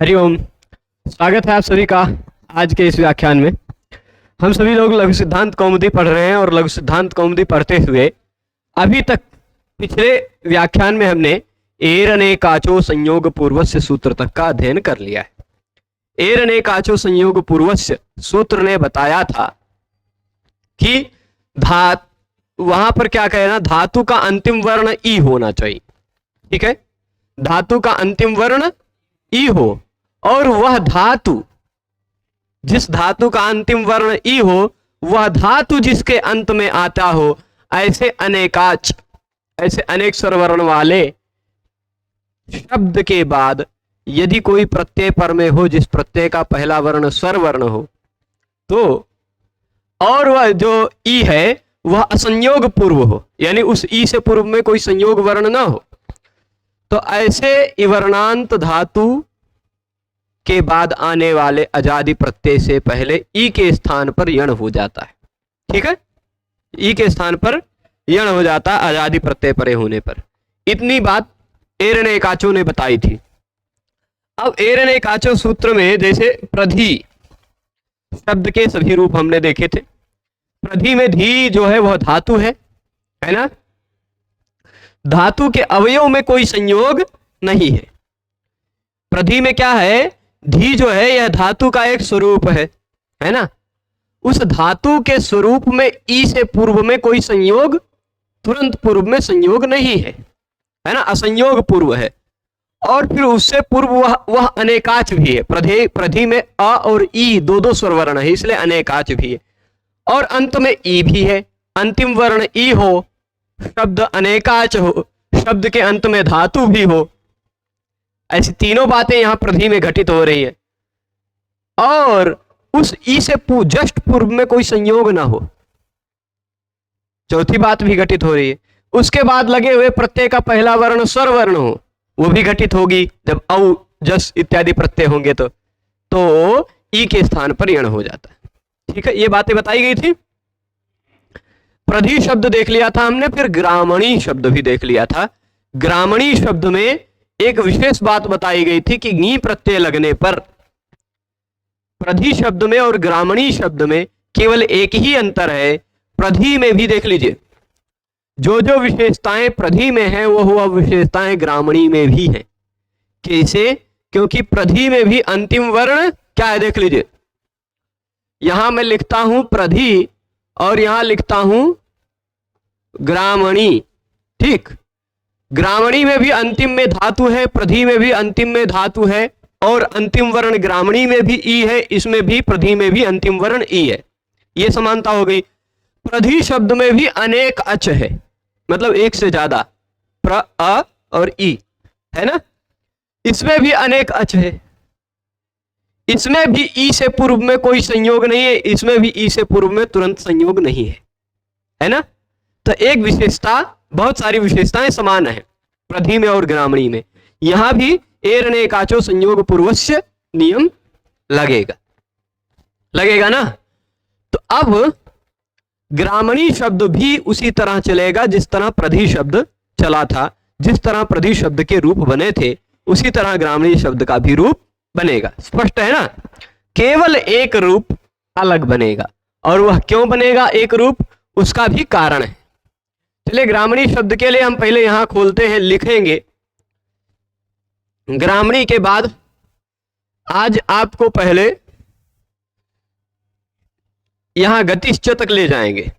हरिओम। स्वागत है आप सभी का आज के इस व्याख्यान में। हम सभी लोग लघु सिद्धांत कौमुदी पढ़ रहे हैं और लघु सिद्धांत कौमुदी पढ़ते हुए अभी तक पिछले व्याख्यान में हमने एरनेकाचो संयोग पूर्वस्य सूत्र तक का अध्ययन कर लिया है। एरनेकाचो संयोग पूर्वस्य सूत्र ने बताया था कि वहां पर क्या कहना, धातु का अंतिम वर्ण ई होना चाहिए। ठीक है, धातु का अंतिम वर्ण ई हो और वह धातु, जिस धातु का अंतिम वर्ण ई हो, वह धातु जिसके अंत में आता हो, ऐसे अनेकाच, ऐसे अनेक स्वर वर्ण वाले शब्द के बाद यदि कोई प्रत्यय पर में हो जिस प्रत्यय का पहला वर्ण स्वर वर्ण हो, तो और वह जो ई है वह असंयोग पूर्व हो, यानी उस ई से पूर्व में कोई संयोग वर्ण ना हो, तो ऐसे इवर्णांत धातु के बाद आने वाले अजादि प्रत्यय से पहले ई के स्थान पर यण हो जाता है। ठीक है, ई के स्थान पर यण हो जाता है अजादि प्रत्यय परे होने पर। इतनी बात एरनेकाचो ने बताई थी। अब एरनेकाचो सूत्र में जैसे प्रधि शब्द के सभी रूप हमने देखे थे। प्रधि में धी जो है वह धातु है ना। धातु के अवयव में कोई संयोग नहीं है। प्रधि में क्या है, धी जो है यह धातु का एक स्वरूप है ना। उस धातु के स्वरूप में ई से पूर्व में कोई संयोग, तुरंत पूर्व में संयोग नहीं है ना, असंयोग पूर्व है। और फिर उससे पूर्व वह अनेकाच भी है। प्रधि में अ और ई दो स्वर वर्ण है, इसलिए अनेकाच भी है। और अंत में ई भी है। अंतिम वर्ण ई हो, शब्द अनेकाच हो, शब्द के अंत में धातु भी हो, ऐसी तीनों बातें यहां प्रधि में घटित हो रही है। और उस ई से जस्ट पूर्व में कोई संयोग ना हो, चौथी बात भी घटित हो रही है। उसके बाद लगे हुए प्रत्यय का पहला वर्ण स्वर वर्ण हो, वो भी घटित होगी जब औ जस इत्यादि प्रत्यय होंगे तो ई के स्थान पर यण हो जाता है। ठीक है, ये बातें बताई गई थी। प्रधि शब्द देख लिया था हमने, फिर ग्रामणी शब्द भी देख लिया था। ग्रामणी शब्द में एक विशेष बात बताई गई थी कि गी प्रत्यय लगने पर प्रधि शब्द में और ग्रामणी शब्द में केवल एक ही अंतर है। प्रधि में भी देख लीजिए, जो जो विशेषताएं प्रधि में है वह विशेषताएं ग्रामणी में भी हैं। कैसे? क्योंकि प्रधि में भी अंतिम वर्ण क्या है, देख लीजिए। यहां मैं लिखता हूं प्रधि और यहां लिखता हूं ग्रामणी। ठीक, ग्रामणी में भी अंतिम में धातु है, प्रधि में भी अंतिम में धातु है, और अंतिम वर्ण ग्रामणी में भी ई है, इसमें भी प्रधि में भी अंतिम वर्ण ई है। ये समानता हो गई। प्रधि शब्द में भी अनेक अच है, मतलब एक से ज्यादा, प्र अ और ई है ना। इसमें भी अनेक अच है। इसमें भी ई से पूर्व में कोई संयोग नहीं है, इसमें भी ई से पूर्व में तुरंत संयोग नहीं है ना। तो एक विशेषता, बहुत सारी विशेषताएं समान है प्रधि में और ग्रामणी में। यहां भी एरनेकाचो संयोग पूर्वस्य नियम लगेगा ना। तो अब ग्रामणी शब्द भी उसी तरह चलेगा जिस तरह प्रधि शब्द चला था। जिस तरह प्रधि शब्द के रूप बने थे उसी तरह ग्रामणी शब्द का भी रूप बनेगा। स्पष्ट है ना। केवल एक रूप अलग बनेगा, और वह क्यों बनेगा एक रूप, उसका भी कारण है। चलिए, ग्रामणी शब्द के लिए हम पहले यहां खोलते हैं, लिखेंगे। ग्रामणी के बाद आज आपको पहले यहां गतिश्च तक ले जाएंगे,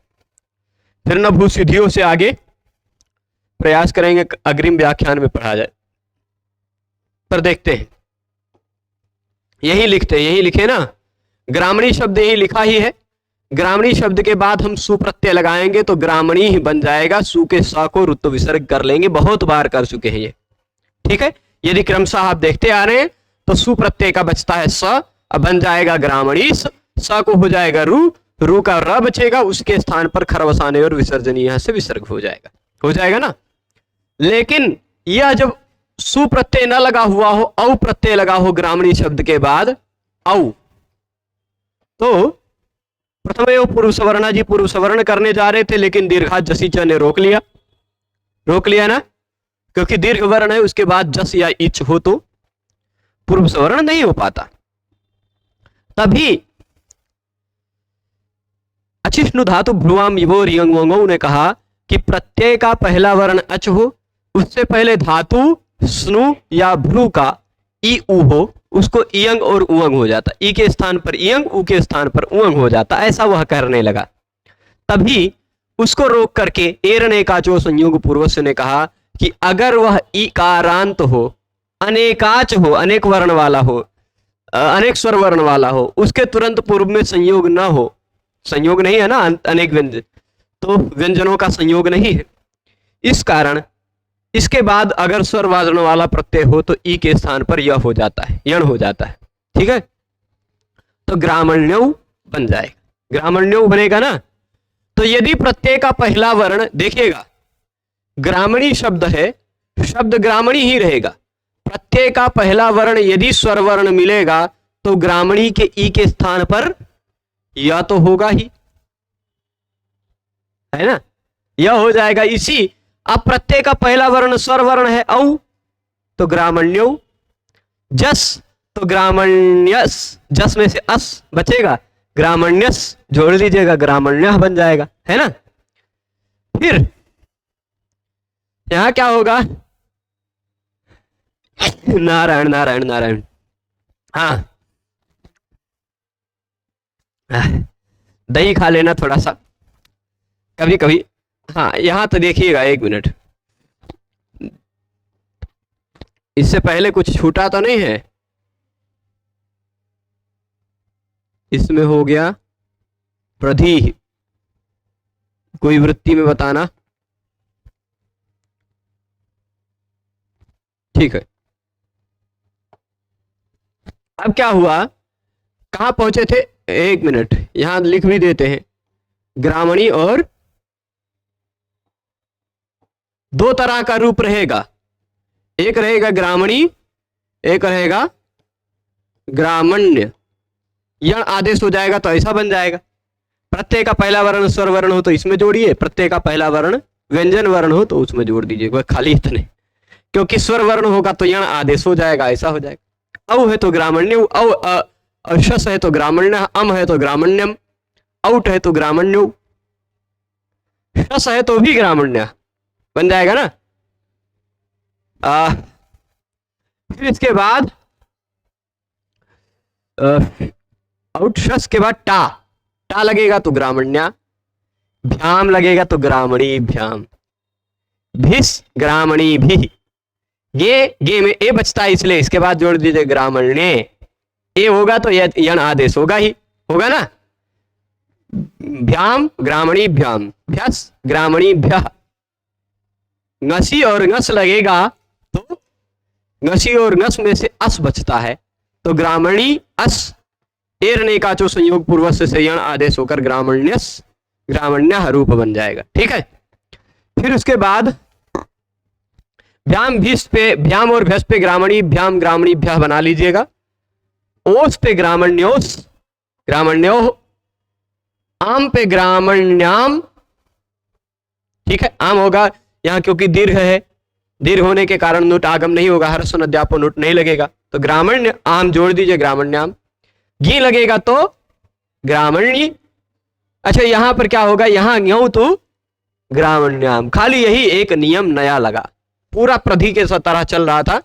फिर नभू सिद्धियों से आगे प्रयास करेंगे अग्रिम व्याख्यान में पढ़ा जाए। पर देखते हैं, यही लिखे ना। ग्रामणी शब्द यही लिखा ही है। ग्रामणी शब्द के बाद हम सुप्रत्यय लगाएंगे तो ग्रामणी ही बन जाएगा। सु के स को रुत्व विसर्ग कर लेंगे, बहुत बार कर चुके हैं ये। ठीक है, यदि क्रमशः आप देखते आ रहे हैं तो सुप्रत्यय का बचता है स, अब बन जाएगा ग्रामणी। स को हो जाएगा रू का र बचेगा, उसके स्थान पर खर वसाने और विसर्जन यहां से विसर्ग हो जाएगा ना। लेकिन यह जब सुप्रत्यय न लगा हुआ हो, औ प्रत्यय लगा हो ग्रामणी शब्द के बाद औ, तो प्रथम पूर्व सवर्ण जी पूर्व सवर्ण करने जा रहे थे, लेकिन दीर्घा जसीच ने रोक लिया ना, क्योंकि दीर्घ वर्ण है उसके बाद जस या इच हो तो पूर्व सवर्ण नहीं हो पाता। तभी अचिष्णु धातु भ्रुवाम युवोर यंगवंगों ने कहा कि प्रत्यय का पहला वर्ण अच हो, उससे पहले धातु स्नु या भ्रू का ई उ हो, उसको इयंग और उंग हो जाता, ई के स्थान पर इयंग, उ के स्थान पर उंग हो जाता, ऐसा वह करने लगा। तभी उसको रोक करके एरने का जो संयोग पूर्वस्य ने कहा कि अगर वह इकारांत हो, अनेकाच हो, अनेक वर्ण वाला हो, अनेक स्वर वर्ण वाला हो, उसके तुरंत पूर्व में संयोग न हो, संयोग नहीं है ना अनेक व्यंजन, तो व्यंजनों का संयोग नहीं है, इस कारण इसके बाद अगर स्वर वर्ण वाला प्रत्यय हो तो ई के स्थान पर यह हो जाता है, यण हो जाता है। ठीक है, तो ग्रामण्यौ बन जाएगा, ग्रामण्यौ बनेगा ना। तो यदि प्रत्यय का पहला वर्ण देखिएगा, ग्रामणी शब्द है, शब्द ग्रामणी ही रहेगा। प्रत्यय का पहला वर्ण यदि स्वर वर्ण मिलेगा तो ग्रामणी के ई के स्थान पर या तो होगा ही, है ना, यह हो जाएगा इसी। अब प्रत्यय का पहला वर्ण स्वर वर्ण है औ, तो ग्रामण्यो, जस तो ग्रामण्यस, जस में से अस बचेगा, ग्रामण्यस जोड़ लीजिएगा, ग्रामण्य बन जाएगा, है ना। फिर यहां क्या होगा, नारायण नारायण नारायण, हाँ दही खा लेना थोड़ा सा कभी कभी। हाँ यहां तो देखिएगा, एक मिनट, इससे पहले कुछ छूटा तो नहीं है, इसमें हो गया प्रधि, कोई वृत्ति में बताना, ठीक है। अब क्या हुआ, कहां पहुंचे थे, एक मिनट यहां लिख भी देते हैं। ग्रामणी और दो तरह का रूप रहेगा, एक रहेगा ग्रामणी, एक रहेगा ग्रामण्य। यण आदेश हो जाएगा तो ऐसा बन जाएगा, प्रत्यय का पहला वर्ण स्वर वर्ण हो तो इसमें जोड़िए, प्रत्यय का पहला वर्ण व्यंजन वर्ण हो तो उसमें जोड़ दीजिए, खाली इतने, क्योंकि स्वर वर्ण होगा तो यण आदेश हो जाएगा, ऐसा हो जाएगा। औ है तो ग्रामण्य, औ शस है तो ग्रामण्य, अम है तो ग्रामण्यम, औट है तो ग्रामण्यो, शस है तो भी ग्रामण्य बन जाएगा ना। फिर इसके बाद आउट शस के बाद टा, टा लगेगा तो ग्रामण्या, भ्याम लगेगा तो ग्रामणी भ्याम, भिस ग्रामणी भी, ये में ए बचता है इसलिए इसके बाद जोड़ दीजिए ग्रामण्य, ए होगा तो यण आदेश होगा ही, होगा ना। भ्याम ग्रामणी भ्याम, भ्यस ग्रामणी भ्य, ngसी और ngस लगेगा तो ngसी और ngस में से अस बचता है तो ग्रामणी अस, एरने का जो संयोग पूर्वस्य से यण आदेश होकर ग्रामण्यस, ग्रामण्य रूप बन जाएगा। ठीक है, फिर उसके बाद भ्याम भीस पे, भ्याम और भ्यस पे ग्रामणी भ्याम, ग्रामणी भ्या बना लीजिएगा। ओस पे ग्रामण्योस, ग्रामण्यो, आम पे ग्रामण्याम, ठीक है, आम होगा यहां क्योंकि दीर्घ है, दीर्घ होने के कारण नुट आगम नहीं होगा, हर्ष अध्यापो नुट नहीं लगेगा, तो ग्रामण्य आम जोड़ दीजिए ग्रामण्याम, घी लगेगा तो ग्रामण्य। अच्छा यहां पर क्या होगा, यहां ज्ञ तो ग्रामण्याम, खाली यही एक नियम नया लगा, पूरा प्रधि के तरह चल रहा था।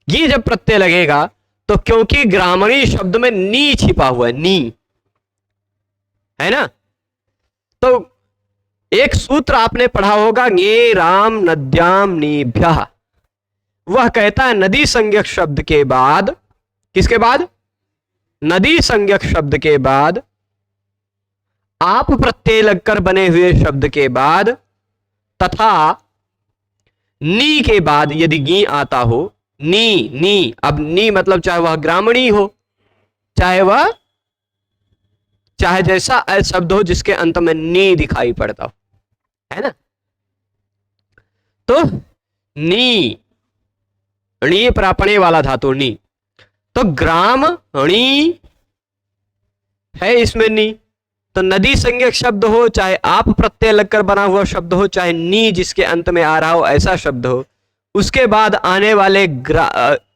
घी जब प्रत्यय लगेगा तो क्योंकि ग्रामणी शब्द में नी छिपा हुआ है, नी है ना, तो एक सूत्र आपने पढ़ा होगा, गे राम नद्याम नीभ्यः, वह कहता है नदी संज्ञक शब्द के बाद, किसके बाद, नदी संज्ञक शब्द के बाद आप प्रत्यय लगकर बने हुए शब्द के बाद तथा नी के बाद यदि गी आता हो, नी नी, अब नी मतलब चाहे वह ग्रामणी हो, चाहे जैसा शब्द हो जिसके अंत में नी दिखाई पड़ता हो, है ना। तो नी, णी प्रापणे वाला धातु नी, तो ग्राम णी है इसमें नी, तो नदी संज्ञक शब्द हो, चाहे आप प्रत्यय लगकर बना हुआ शब्द हो, चाहे नी जिसके अंत में आ रहा हो ऐसा शब्द हो, उसके बाद आने वाले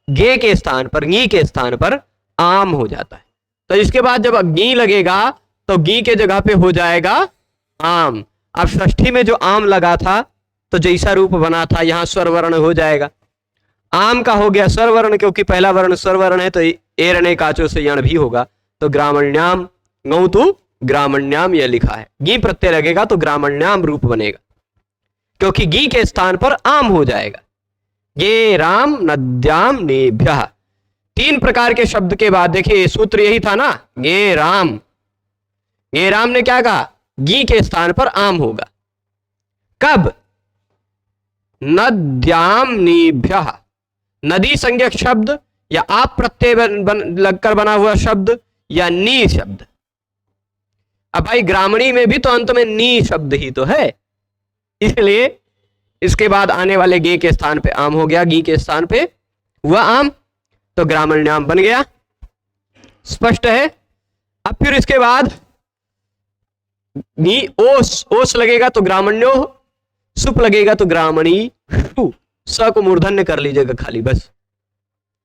गे के स्थान पर, गी के स्थान पर आम हो जाता है। तो इसके बाद जब गी लगेगा तो गी के जगह पे हो जाएगा आम। अब षष्ठी में जो आम लगा था तो जैसा रूप बना था यहां स्वर वर्ण हो जाएगा। आम का हो गया स्वर वर्ण, क्योंकि पहला वर्ण स्वर वर्ण है तो एरणे काचो से यण भी होगा, तो ग्रामण्याम गौतु ग्रामण्याम यह लिखा है। गी प्रत्यय लगेगा तो ग्रामण्याम रूप बनेगा, क्योंकि गी के स्थान पर आम हो जाएगा। ये राम नद्याम नेभ्यः, 3 प्रकार के शब्द के बाद देखिए सूत्र यही था ना, ये राम ने क्या कहा, गी के स्थान पर आम होगा। कब, नद्याम नेभ्यः, नदी संज्ञक शब्द या आप प्रत्यय लगकर बना हुआ शब्द या नी शब्द। अब भाई ग्रामणी में भी तो अंत में नी शब्द ही तो है, इसलिए इसके बाद आने वाले गे के स्थान पे आम हो गया, गी के स्थान पे हुआ आम, तो ग्रामण्याम बन गया। स्पष्ट है। अब फिर इसके बाद नी ओस लगेगा तो ग्रामण्यो, सुप लगेगा तो ग्रामणी शु। स को मूर्धन्य कर लीजिएगा खाली बस,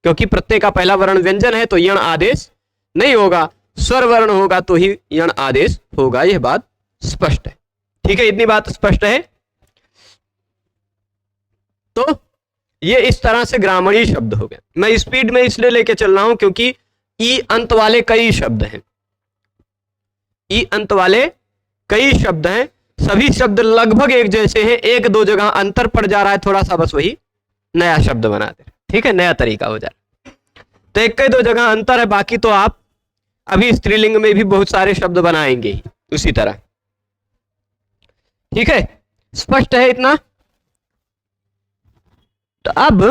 क्योंकि प्रत्यय का पहला वर्ण व्यंजन है तो यण आदेश नहीं होगा, स्वर वर्ण होगा तो ही यण आदेश होगा। यह बात स्पष्ट है। ठीक है, इतनी बात स्पष्ट है। तो ये इस तरह से ग्रामणी शब्द हो गए। मैं स्पीड में इसलिए लेके चल रहा हूं क्योंकि ई अंत वाले कई शब्द हैं, ई अंत वाले कई शब्द हैं, सभी शब्द लगभग एक जैसे हैं, 1-2 जगह अंतर पड़ जा रहा है थोड़ा सा, बस वही नया शब्द बनाते हैं। ठीक है, नया तरीका हो जा रहा है। तो 1-2 जगह अंतर है, बाकी तो आप अभी स्त्रीलिंग में भी बहुत सारे शब्द बनाएंगे उसी तरह। ठीक है, स्पष्ट है इतना। तो अब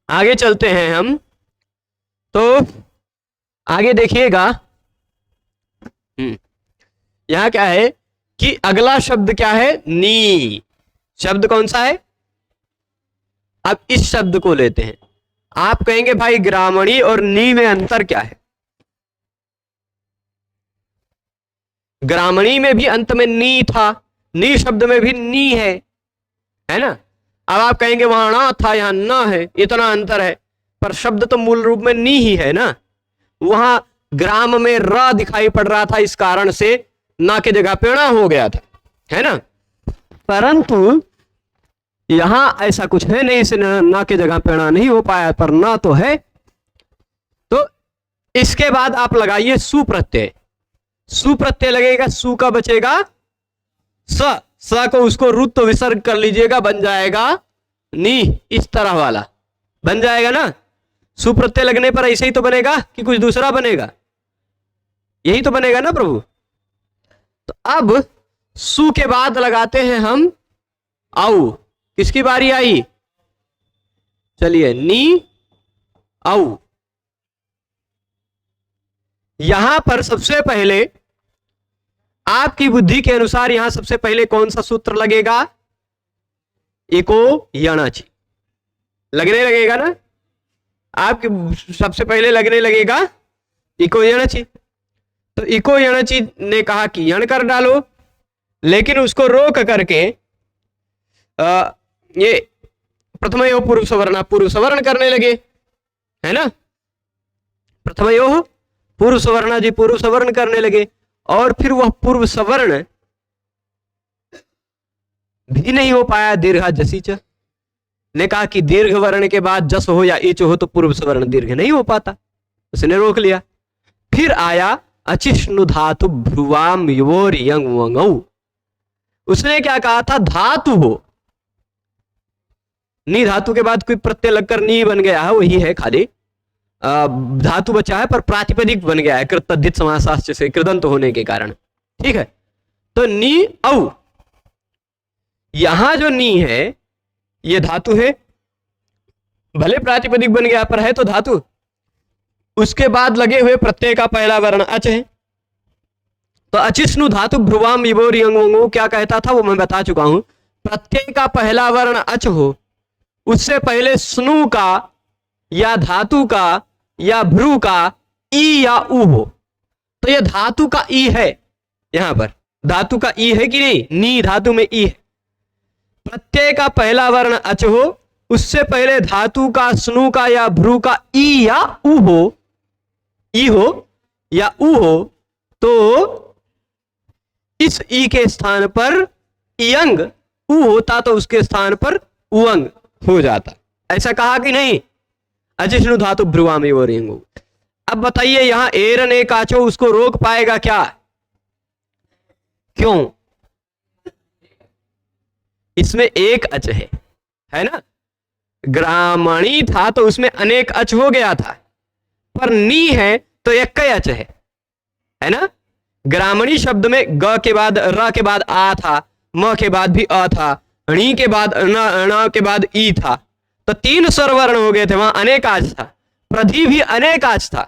आगे चलते हैं हम। तो आगे देखिएगा, यहां क्या है कि अगला शब्द क्या है, नी। शब्द कौन सा है? अब इस शब्द को लेते हैं। आप कहेंगे भाई ग्रामणी और नी में अंतर क्या है? ग्रामणी में भी अंत में नी था, नी शब्द में भी नी है ना। अब आप कहेंगे वहां ना था यहां ना है, इतना अंतर है, पर शब्द तो मूल रूप में नी ही है ना। वहां ग्राम में र दिखाई पड़ रहा था, इस कारण से ना की जगह पे णा हो गया था, है ना। परंतु यहां ऐसा कुछ है नहीं, इसे ना के जगह पे णा नहीं हो पाया, पर ना तो है। तो इसके बाद आप लगाइए सु प्रत्यय। सु प्रत्यय लगेगा, सु का बचेगा स को उसको रुत तो विसर्ग कर लीजिएगा, बन जाएगा नी। इस तरह वाला बन जाएगा ना। सु प्रत्यय लगने पर ऐसे ही तो बनेगा कि कुछ दूसरा बनेगा? यही तो बनेगा ना प्रभु। तो अब सु के बाद लगाते हैं हम औ। किसकी बारी आई? चलिए, नी औ। यहां पर सबसे पहले आपकी बुद्धि के अनुसार यहां सबसे पहले कौन सा सूत्र लगेगा? इको यणाची लगने लगेगा ना। आपके सबसे पहले लगने लगेगा इको यणाची। तो इको यणाची ने कहा कि यण कर डालो, लेकिन उसको रोक करके ये प्रथमयो पूर्व सवर्ण करने लगे, है ना। प्रथमयो पूर्व सवर्ण जी पूर्व सवर्ण करने लगे, और फिर वह पूर्व सवर्ण भी नहीं हो पाया। दीर्घा जसीच ने कहा कि दीर्घ वर्ण के बाद जस हो या इच हो तो पूर्व सवर्ण दीर्घ नहीं हो पाता, उसने रोक लिया। फिर आया अचिष्णु धातु भ्रुवाम योर यंग वंगौ। उसने क्या कहा था? धातु हो, नी धातु के बाद कोई प्रत्यय लगकर नी बन गया है, वही है, खाली धातु बचा है, पर प्रातिपदिक बन गया है कृतद्धित समासाश्च से कृदंत होने के कारण। ठीक है, तो नी औ। यहां जो नी है ये धातु है, भले प्रातिपदिक बन गया पर है तो धातु। उसके बाद लगे हुए प्रत्यय का पहला वर्ण अच है। तो अचिष्णु धातु भ्रुवाम विभोर यंगो क्या कहता था वो मैं बता चुका हूं। प्रत्यय का पहला वर्ण अच हो, उससे पहले स्नु का या धातु का या भ्रू का ई या उ हो, तो यह धातु का ई है। यहां पर धातु का ई है कि नहीं? नी धातु में ई है। प्रत्यय का पहला वर्ण अच हो, उससे पहले धातु का, स्नु का या भ्रू का ई या उ हो, ई हो या उ हो, तो इस ई के स्थान पर इयंग उ होता तो उसके स्थान पर उअंग हो जाता। ऐसा कहा कि नहीं? अचिष्णु धातु भ्रुवाम और यंग। अब बताइए यहां एर ने काचो उसको रोक पाएगा क्या? क्यों? इसमें एक अच है ना। ग्रामणी था तो उसमें अनेक अच हो गया था, पर नी है तो एक ही अच है ना। ग्रामणी शब्द में ग के बाद र के बाद आ था, म के बाद भी अ था, णी के बाद न के बाद ई था, तो 3 स्वरवर्ण हो गए थे, वहां अनेकाच था। प्रधि भी अनेकाच था,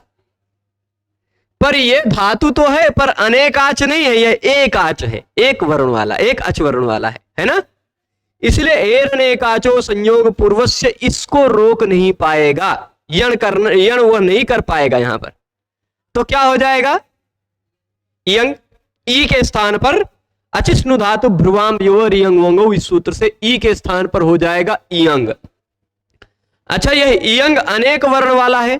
पर ये धातु तो है पर अनेकाच नहीं है, ये एक आच है, एक वर्ण वाला, एक अच वर्ण वाला है ना। इसलिए एर ने काचो संयोग पूर्वस्य इसको रोक नहीं पाएगा, यण वह नहीं कर पाएगा यहां पर। तो क्या हो जाएगा? यंग ई के स्थान पर अचिष्णु धातु भ्रुवाम योर यंग वंगो, इस सूत्र से ई के स्थान पर हो जाएगा इयंग। अच्छा, यह इयंग अनेक वर्ण वाला है,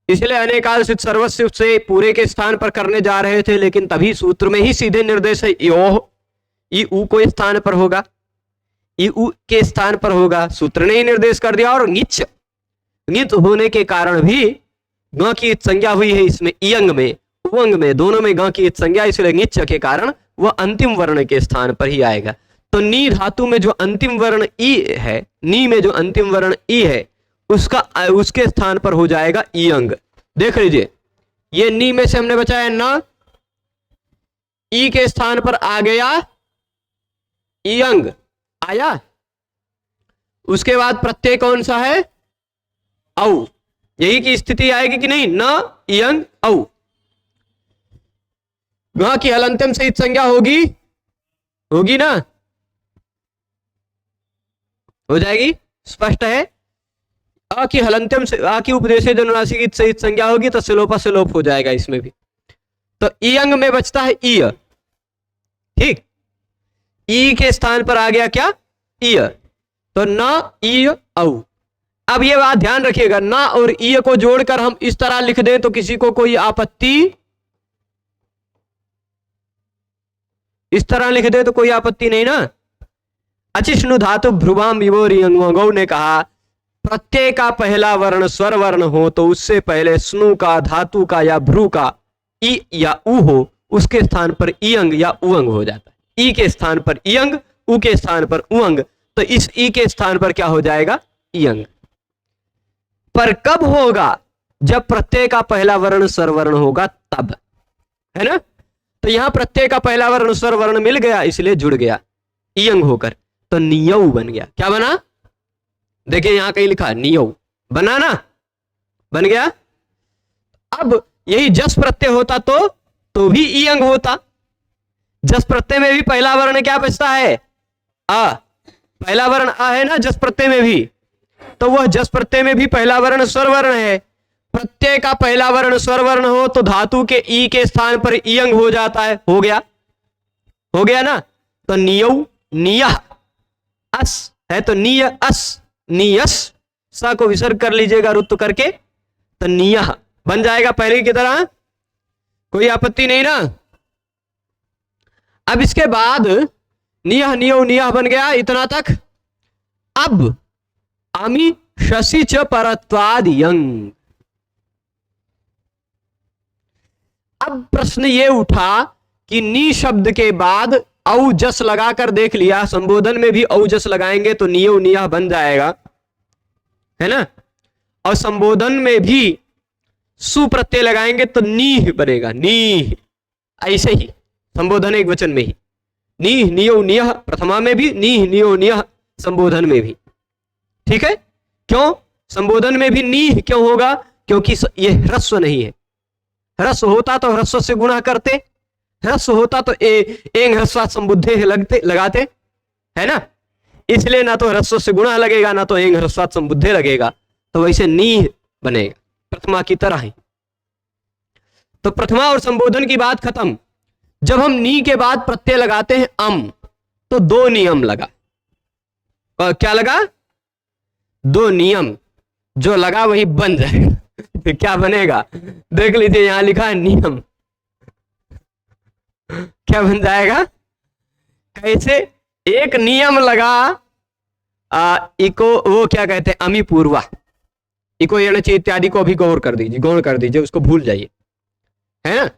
इसलिए अनेकादशित सर्वस्व से पूरे के स्थान पर करने जा रहे थे, लेकिन तभी सूत्र में ही सीधे निर्देश है योह, ई उ को स्थान पर होगा, ई उ के स्थान पर होगा, सूत्र ने ही निर्देश कर दिया। और ङिच, ङित होने के कारण भी ग की संज्ञा हुई है इसमें, इयंग में उंग में, दोनों में ग की संज्ञा, इसलिए ङिच के कारण वह अंतिम वर्ण के स्थान पर ही आएगा। तो नी धातु में जो अंतिम वर्ण ई है, नी में जो अंतिम वर्ण ई है, उसके स्थान पर हो जाएगा इयंग। देख लीजिए, ये नी में से हमने बचाया न, ई के स्थान पर आ गया इयंग, आया। उसके बाद प्रत्यय कौन सा है? औ। यही की स्थिति आएगी कि नहीं? न इयंग औ। ग की हलंत्यम से संज्ञा होगी ना, हो जाएगी, स्पष्ट है। अ की हलंत्यम से, आ की उपदेशे जनुनासिक की सहित संज्ञा होगी तो सिलोपा सिलोप हो जाएगा इसमें भी। तो इयंग में बचता है ईय, ठीक। ई के स्थान पर आ गया क्या? ईय, तो न ईय औ। अब ये बात ध्यान रखिएगा, न और ईय को जोड़कर हम इस तरह लिख दें तो किसी को कोई आपत्ति? इस तरह लिख दे तो कोई आपत्ति नहीं ना। अचिष्णु धातु भ्रुवाम विवोर यंगौ ने कहा प्रत्यय का पहला वर्ण स्वर वर्ण हो तो उससे पहले स्नु का, धातु का या भ्रू का ई या उ हो, उसके स्थान पर इयंग या उअंग हो जाता है। ई के स्थान पर इयंग, उ के स्थान पर उअंग, तो इस ई के स्थान पर क्या हो जाएगा? इयंग। पर कब होगा? जब प्रत्यय का पहला वर्ण स्वर वर्ण होगा तब, है ना। तो यहां प्रत्यय का पहला वर्ण स्वर वर्ण मिल गया, इसलिए जुड़ गया इयंग होकर, तो नियौ बन गया। क्या बना? देखिए यहां कहीं लिखा नियौ, बना ना, बन गया। अब यही जस प्रत्यय होता तो भी इयंग होता। जस प्रत्यय में भी पहला वर्ण क्या बचता है? आ। पहला वर्ण आ है ना जस प्रत्यय में भी, तो वह जस प्रत्यय में भी पहला वर्ण स्वर वर्ण है। प्रत्यय का पहला वर्ण स्वर वर्ण हो तो धातु के ई के स्थान पर इयंग हो जाता है। हो गया ना। तो नियौ, नियह, अस है तो निय अस, नियस, सा को विसर्ग कर लीजिएगा रुत्व करके, तो नियह बन जाएगा पहले की तरह। कोई आपत्ति नहीं ना। अब इसके बाद नियह, नियो, नियह बन गया, इतना तक। अब आमी शशि च परत्वाद यंग। अब प्रश्न ये उठा कि नी शब्द के बाद औ जस लगाकर देख लिया, संबोधन में भी औ जस लगाएंगे तो नियो नियह बन जाएगा, है ना। और संबोधन में भी सु प्रत्यय लगाएंगे तो नीह बनेगा, नीह। ऐसे ही संबोधन एक वचन में ही नीह, नियो, नियह, प्रथमा में भी नीह, नियो, नियह, संबोधन में भी। ठीक है। क्यों संबोधन में भी नीह क्यों होगा? क्योंकि यह ह्रस्व नहीं है। ह्रस्व होता तो ह्रस्व से गुणा करते, ह्रस्व होता तो एंग ह्रस्वात् संबुद्धे लगाते, है ना। इसलिए ना तो ह्रस्व से गुणा लगेगा ना तो एंग ह्रस्वात् संबुद्धे लगेगा, तो वैसे नीह बनेगा प्रथमा की तरह ही। तो प्रथमा और संबोधन की बात खत्म। जब हम नी के बाद प्रत्यय लगाते हैं अम, तो दो नियम लगा। क्या लगा? दो नियम। जो लगा वही बन जाएगा। फिर क्या बनेगा? देख लीजिए, यहां लिखा है नियम। क्या बन जाएगा? कैसे? एक नियम लगा, इको वो क्या कहते हैं, अमी पूर्वा। इको यणचि इत्यादि को अभी गौर कर दीजिए, गौर कर दीजिए, उसको भूल जाइए, है ना।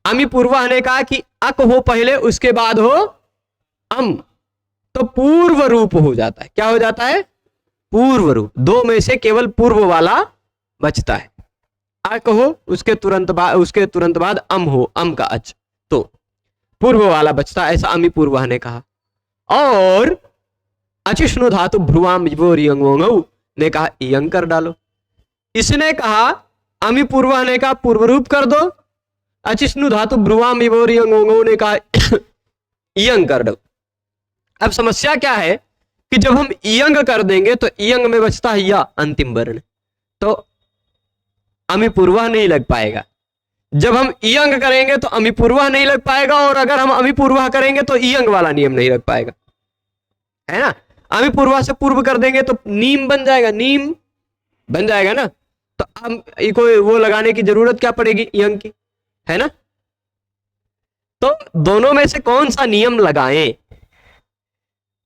अमी पूर्वा ने कहा कि अक हो पहले, उसके बाद हो अम, तो पूर्व रूप हो जाता है। क्या हो जाता है? पूर्व रूप। दो में से केवल पूर्व वाला बचता है। अक हो, उसके तुरंत बाद अम हो, अम का अच, तो पूर्व वाला बचता है, ऐसा अमी पूर्वा ने कहा। और अचिष्णु धातु भ्रुवाम यंग ने कहा यंग कर डालो। इसने कहा, अमी पूर्वा ने कहा पूर्व रूप कर दो, अचिष्णु धातु भ्रुवाम यंग ने कहा यंग कर दो। अब समस्या क्या है कि जब हम यंग कर देंगे तो यंग में बचता है या अंतिम वर्ण, तो अमी पूर्वा नहीं लग पाएगा। जब हम यंग करेंगे तो अमी पूर्वा नहीं लग पाएगा, और अगर हम अमी पूर्वा करेंगे तो यंग वाला नियम नहीं लग पाएगा, है ना। अमी पूर्वा से पूर्व कर देंगे तो नीम बन जाएगा, नीम बन जाएगा ना। तो हम कोई वो लगाने की जरूरत क्या पड़ेगी यंग की, है ना। तो दोनों में से कौन सा नियम लगाएं,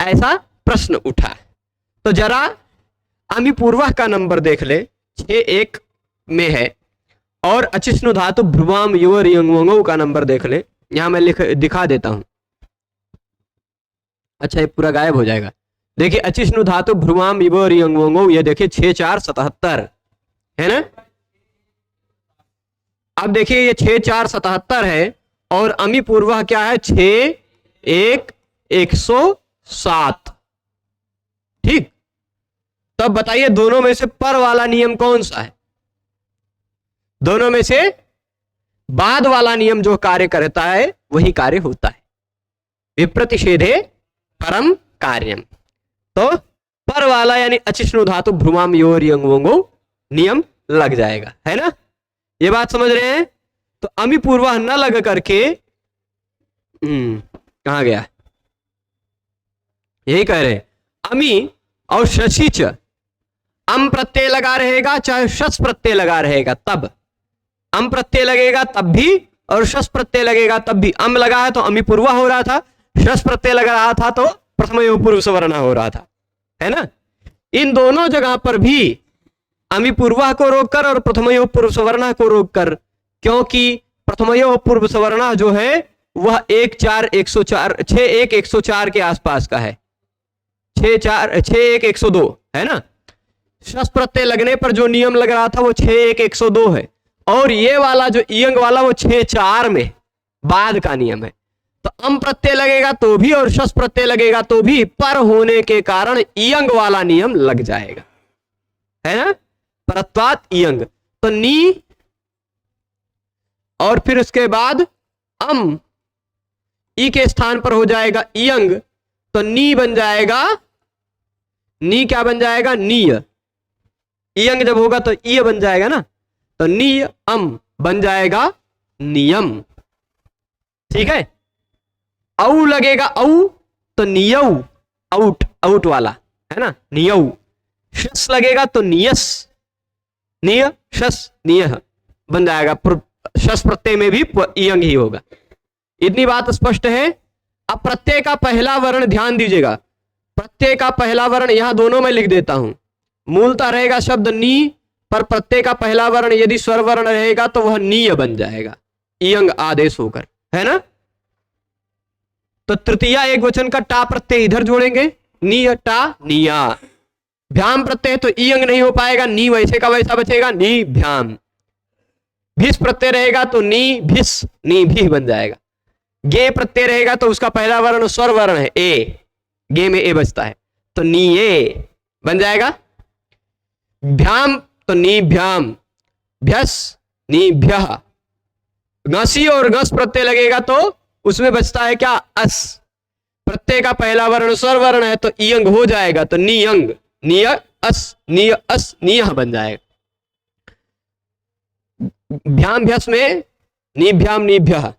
ऐसा प्रश्न उठा। तो जरा अमी पूर्वा का नंबर देख ले, 6-1 में है, और अचिष्णु धातु भ्रुवाम युवर यंग का नंबर देख ले, यहां मैं दिखा देता हूं। अच्छा, ये पूरा गायब हो जाएगा। देखिए, अचिष्णु धातु भ्रुवाम युवर यंग, ये देखिए 6-4-77, है ना। अब देखिए ये 6-4-77 है, और अमी पूर्वा क्या है? 6-1-107। ठीक, तब बताइए दोनों में से पर वाला नियम कौन सा है? दोनों में से बाद वाला नियम जो कार्य करता है वही कार्य होता है। विप्रतिषेधे परम कार्यम। तो पर वाला यानी अचिष्णु धातु भ्रुवाम योर यंगोंगो नियम लग जाएगा, है ना। ये बात समझ रहे हैं? तो अमी पूर्वा न लग करके कहां गया, यही कह रहे अमी और शशिच अम प्रत्यय लगा रहेगा, चाहे शस प्रत्यय लगा रहेगा, तब अम प्रत्यय लगेगा तब भी, और शस प्रत्यय लगेगा तब भी। अम लगा है तो अमी पूर्वा हो रहा था, शस प्रत्यय लग रहा था तो प्रथमयो पूर्व सवर्ण हो रहा था, है ना। इन दोनों जगह पर भी अमी पूर्वा को रोककर और प्रथमयो पूर्व सवर्ण को रोककर, क्योंकि प्रथमयो पूर्व सवर्ण जो है वह 6-1-104 के आसपास का है, 6-1-102, है ना। शस प्रत्यय लगने पर जो नियम लग रहा था वो 6-1-102 है, और ये वाला जो इयंग वाला वो 6-4 में बाद का नियम है। तो अम प्रत्यय लगेगा तो भी और शस प्रत्यय लगेगा तो भी पर होने के कारण इयंग वाला नियम लग जाएगा, है ना। परत्वात इयंग, तो नी, और फिर उसके बाद अम, ई के स्थान पर हो जाएगा इयंग, तो नी बन जाएगा, नी क्या बन जाएगा? नीय। इयंग जब होगा तो ई बन जाएगा ना, तो नी अम बन जाएगा नियम, ठीक है। औ लगेगा औ, तो नियऊ, आउट, आउट वाला, है ना, नियऊ। शस लगेगा तो नियस, निय शस निय बन जाएगा। शस प्रत्यय में भी इयंग ही होगा। इतनी बात स्पष्ट है। अब प्रत्यय का पहला वर्ण ध्यान दीजिएगा, प्रत्यय का पहला वर्ण यहां दोनों में लिख देता हूं। मूलतः रहेगा शब्द नी, पर प्रत्यय का पहला वर्ण यदि स्वर वर्ण रहेगा तो वह नीय बन जाएगा, इयंग आदेश होकर, है ना। तो तृतीया एक वचन का टा प्रत्यय इधर जोड़ेंगे, नीय टा निया। भ्याम प्रत्यय तो इयंग नहीं हो पाएगा, नी वैसे का वैसा बचेगा, नी भ्याम। भिस प्रत्यय रहेगा तो नी भिस, नी भी बन जाएगा। गे प्रत्यय रहेगा तो उसका पहला वर्ण स्वर वर्ण है ए, गे में ए बचता है, तो नी ए बन जाएगा। भ्याम तो नी भ्याम, भ्यस नी भ्यः। घसी और घस प्रत्यय लगेगा तो उसमें बचता है क्या? अस। प्रत्यय का पहला वर्ण स्वर वर्ण है तो इयंग हो जाएगा, तो नियंग, निय अस, निय अस, नियः बन जाएगा। भ्याम भ्यस में निभ्याम निभ्यः,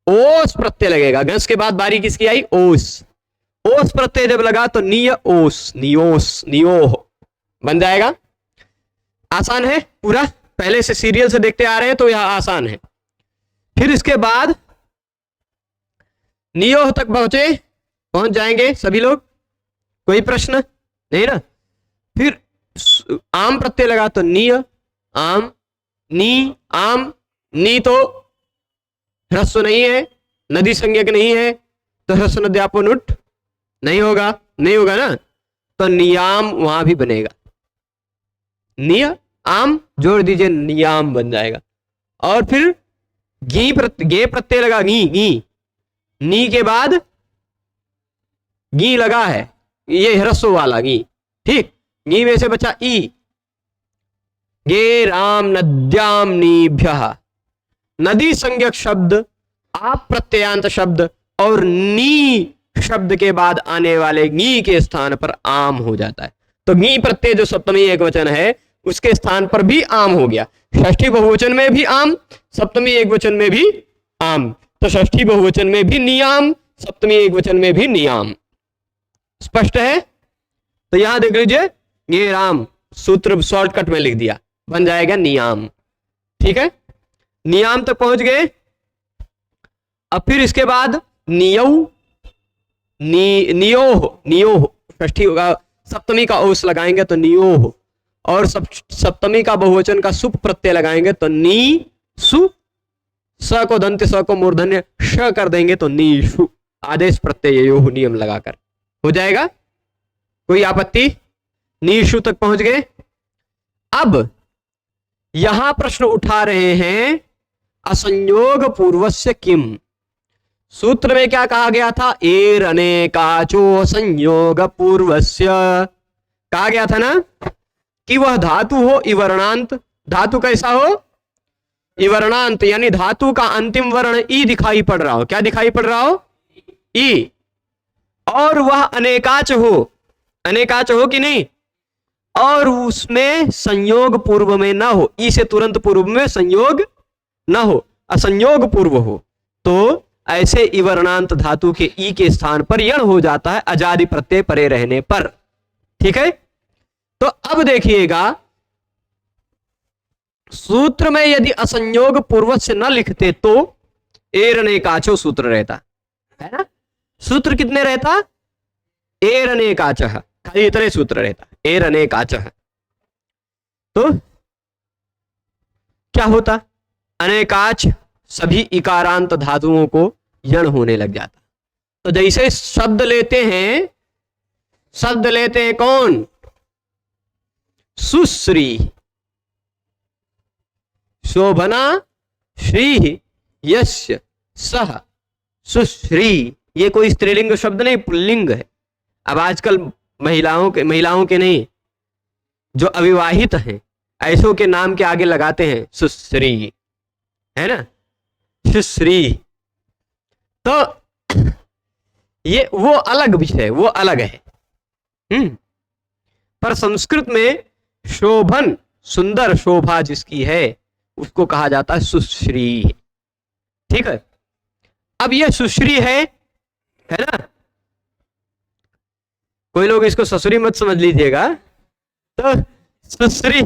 ओस प्रत्यय लगेगा। घस के बाद बारी किसकी आई? ओस। ओस प्रत्यय जब लगा तो निय ओस, नियोस, नियोह बन जाएगा। आसान है पूरा, पहले से सीरियल से देखते आ रहे हैं तो यह आसान है। फिर इसके बाद नियोह तक पहुंच जाएंगे सभी लोग, कोई प्रश्न नहीं ना। फिर आम प्रत्यय लगा तो निय, आम, नी, आम। नी तो ह्रस्व नहीं है, नदी संज्ञक नहीं है, तो ह्रस्व नद्यापनुट नहीं होगा, नहीं होगा ना, तो नियाम वहां भी बनेगा। निय आम जोड़ दीजिए, नियाम बन जाएगा। और फिर गे प्रत्यय लगा, गी, गी, नी के बाद गी लगा है, ये ह्रस्व वाला गी, ठीक। गी में से बचा ई, गे राम नद्याम नीभ्यः। नदी संज्ञक शब्द, आप प्रत्ययांत शब्द और नी शब्द के बाद आने वाले गी के स्थान पर आम हो जाता है। तो गी प्रत्यय जो सप्तमी एकवचन है उसके स्थान पर भी आम हो गया। षष्ठी बहुवचन में भी आम, सप्तमी एकवचन में भी आम। तो षष्ठी बहुवचन में भी नियाम, सप्तमी एकवचन में भी नियाम। स्पष्ट है? तो यहां देख लीजिए, ये राम सूत्र शॉर्टकट में लिख दिया, बन जाएगा नियाम। ठीक है, नियाम तक पहुंच गए। अब फिर इसके बाद नियौ, नियोह, नियोह षष्ठी होगा, सप्तमी का ओस लगाएंगे तो नियोह, और सप्तमी का बहुवचन का सुप प्रत्यय लगाएंगे तो नी सु, स को दंत स को मूर्धन्य श कर देंगे तो नीशु। आदेश प्रत्यय योह नियम लगाकर हो जाएगा, कोई आपत्ति? नीशु तक पहुंच गए। अब यहां प्रश्न उठा रहे हैं असंयोग पूर्वस्य किम। सूत्र में क्या कहा गया था? एर अनेकाचो संयोग पूर्वस्य, कहा गया था ना कि वह धातु हो इवर्णांत। धातु कैसा हो? इवर्णांत, यानी धातु का अंतिम वर्ण ई दिखाई पड़ रहा हो। क्या दिखाई पड़ रहा हो? ई। और वह अनेकाच हो, अनेकाच हो कि नहीं, और उसमें संयोग पूर्व में ना हो, ई से तुरंत पूर्व में संयोग ना हो, असंयोग पूर्व हो, तो ऐसे इवर्णांत धातु के ई के स्थान पर यण हो जाता है अजादि प्रत्यय परे रहने पर। ठीक है, तो अब देखिएगा, सूत्र में यदि असंयोग पूर्व से न लिखते तो एरने काचो सूत्र रहता है ना। सूत्र कितने रहता? एरने काच, खाली इतने सूत्र रहता, एरने काच। तो क्या होता? अनेकाच सभी इकारांत धातुओं को यण होने लग जाता। तो जैसे शब्द लेते हैं, शब्द लेते हैं कौन? सुश्री, शोभना, श्री, यस्य, सह, सुश्री। ये कोई स्त्रीलिंग शब्द नहीं, पुल्लिंग है। अब आजकल महिलाओं के नहीं, जो अविवाहित हैं ऐसों के नाम के आगे लगाते हैं सुश्री, है ना, सुश्री। तो ये वो अलग विषय, वो अलग है। पर संस्कृत में शोभन, सुंदर, शोभा जिसकी है उसको कहा जाता है सुश्री। ठीक है, अब ये सुश्री है ना। कोई लोग इसको ससुरी मत समझ लीजिएगा। तो सुश्री,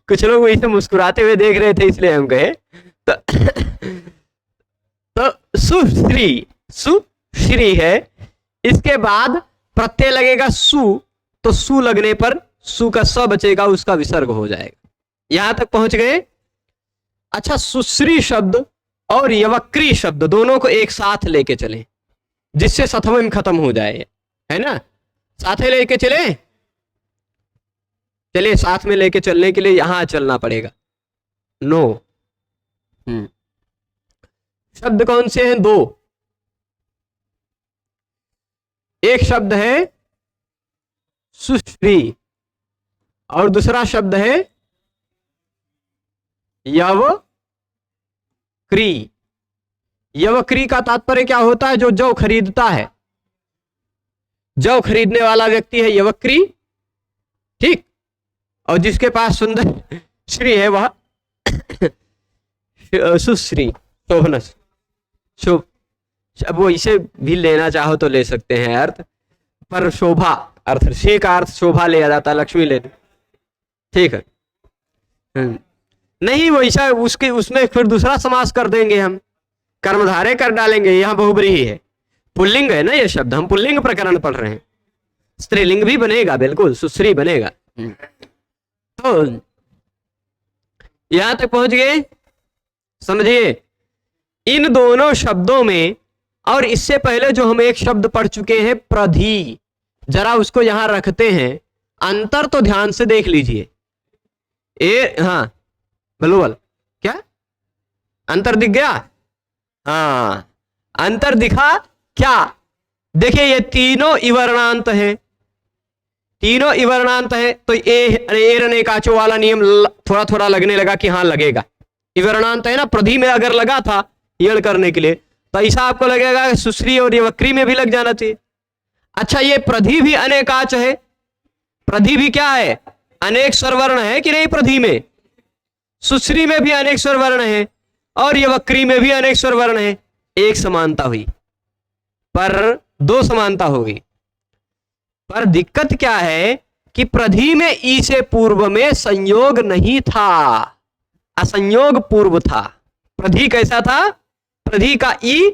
कुछ लोग इसे मुस्कुराते हुए देख रहे थे इसलिए हम कहे। तो सुश्री, सुश्री है। इसके बाद प्रत्यय लगेगा सु, तो सु लगने पर सु का स बचेगा, उसका विसर्ग हो जाएगा। यहां तक पहुंच गए। अच्छा, सुश्री शब्द और यवक्री शब्द दोनों को एक साथ लेके चलें, जिससे सथम खत्म हो जाए, है ना। साथ में लेके चले, चलिए साथ में लेके चलने के लिए यहां चलना पड़ेगा। नो, शब्द कौन से हैं? दो। एक शब्द है सुश्री और दूसरा शब्द है यवक्री। यवक्री का तात्पर्य क्या होता है? जो जौ खरीदता है, जौ खरीदने वाला व्यक्ति है यवक्री। ठीक, और जिसके पास सुंदर श्री है वह सुश्री, शोभनस, अब वो इसे भी लेना चाहो तो ले सकते हैं अर्थ, पर शोभा अर्थ, श्री का अर्थ शोभा लिया जाता है, लक्ष्मी ले, ठीक है। नहीं वो ऐसा उसके उसमें फिर दूसरा समास कर देंगे हम, कर्मधारय कर डालेंगे, यहाँ बहुब्रीहि है, पुल्लिंग है ना ये शब्द, हम पुल्लिंग प्रकरण पढ़ रहे हैं, स्त्रीलिंग भी बनेगा, बिल्कुल सुश्री बनेगा। तो यहां तक पहुंच गए, समझिए इन दोनों शब्दों में, और इससे पहले जो हम एक शब्द पढ़ चुके हैं प्रधि, जरा उसको यहां रखते हैं, अंतर तो ध्यान से देख लीजिए। हाँ बोल क्या अंतर दिख गया? हाँ अंतर दिखा क्या? देखिए ये तीनों इवर्णांत है, तीनों इवर्णांत है, तो ए काचो वाला नियम थोड़ा थोड़ा लगने लगा कि हाँ लगेगा, इवर्णांत है ना, प्रधि में अगर लगा था यण करने के लिए तो ऐसा आपको लगेगा सुश्री और ये वक्री में भी लग जाना चाहिए। अच्छा ये प्रधि भी अनेकाच है, प्रधि भी क्या है? अनेक स्वरवर्ण है कि नहीं? प्रधि में, सुश्री में भी अनेक स्वरवर्ण है और ये वक्री में भी अनेक स्वरवर्ण है। एक समानता हुई पर दो समानता होगी, पर दिक्कत क्या है कि प्रधि में ई से पूर्व में संयोग नहीं था, असंयोग पूर्व था। प्रधि कैसा था? प्रधि का ई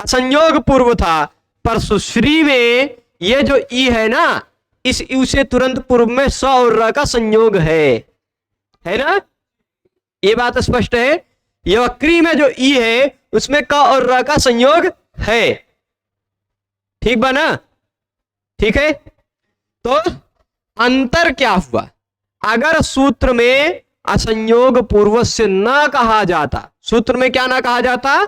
असंयोग पूर्व था, पर सुश्री में ये जो ई है ना, इस यू से तुरंत पूर्व में स और र का संयोग है ना, ये बात स्पष्ट है। ये वक्री में जो ई है उसमें क और र का संयोग है, ठीक बना? ठीक है, तो अंतर क्या हुआ? अगर सूत्र में असंयोग पूर्व से न कहा जाता, सूत्र में क्या ना कहा जाता?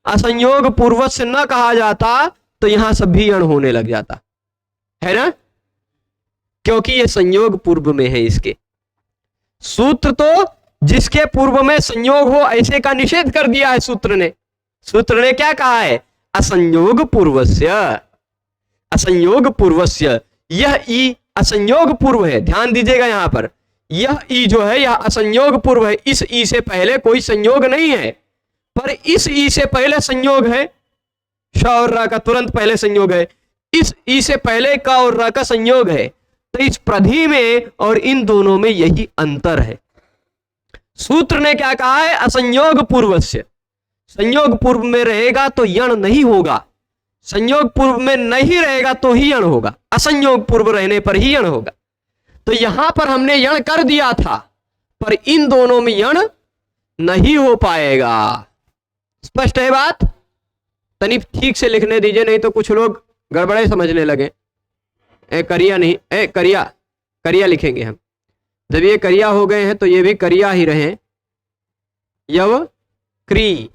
असंयोग पूर्व से न कहा जाता, तो यहां सभी अण होने लग जाता है ना, क्योंकि ये संयोग पूर्व में है। इसके सूत्र तो जिसके पूर्व में संयोग हो ऐसे का निषेध कर दिया है सूत्र ने। सूत्र ने क्या कहा है? असंयोग पूर्वस्य, असंयोग पूर्वस्य। यह ई असंयोग पूर्व है, ध्यान दीजिएगा यहां पर, यह ई जो है यह असंयोग पूर्व है। इस ई से पहले कोई संयोग नहीं है, पर इस ई से पहले संयोग है, श और र का तुरंत पहले संयोग है, इस ई से पहले क और र का संयोग है। तो इस प्रधि में और इन दोनों में यही अंतर है। सूत्र ने क्या कहा है? असंयोग पूर्वस्य, संयोग पूर्व में रहेगा तो यण नहीं होगा, संयोग पूर्व में नहीं रहेगा तो ही यण होगा, असंयोग पूर्व रहने पर ही यण होगा। तो यहां पर हमने यण कर दिया था, पर इन दोनों में यण नहीं हो पाएगा। स्पष्ट है बात? तनी ठीक से लिखने दीजिए, नहीं तो कुछ लोग गड़बड़े समझने लगे। करिया नहीं, करिया, करिया लिखेंगे हम। जब ये करिया हो गए हैं तो ये भी करिया ही रहे। यव क्री,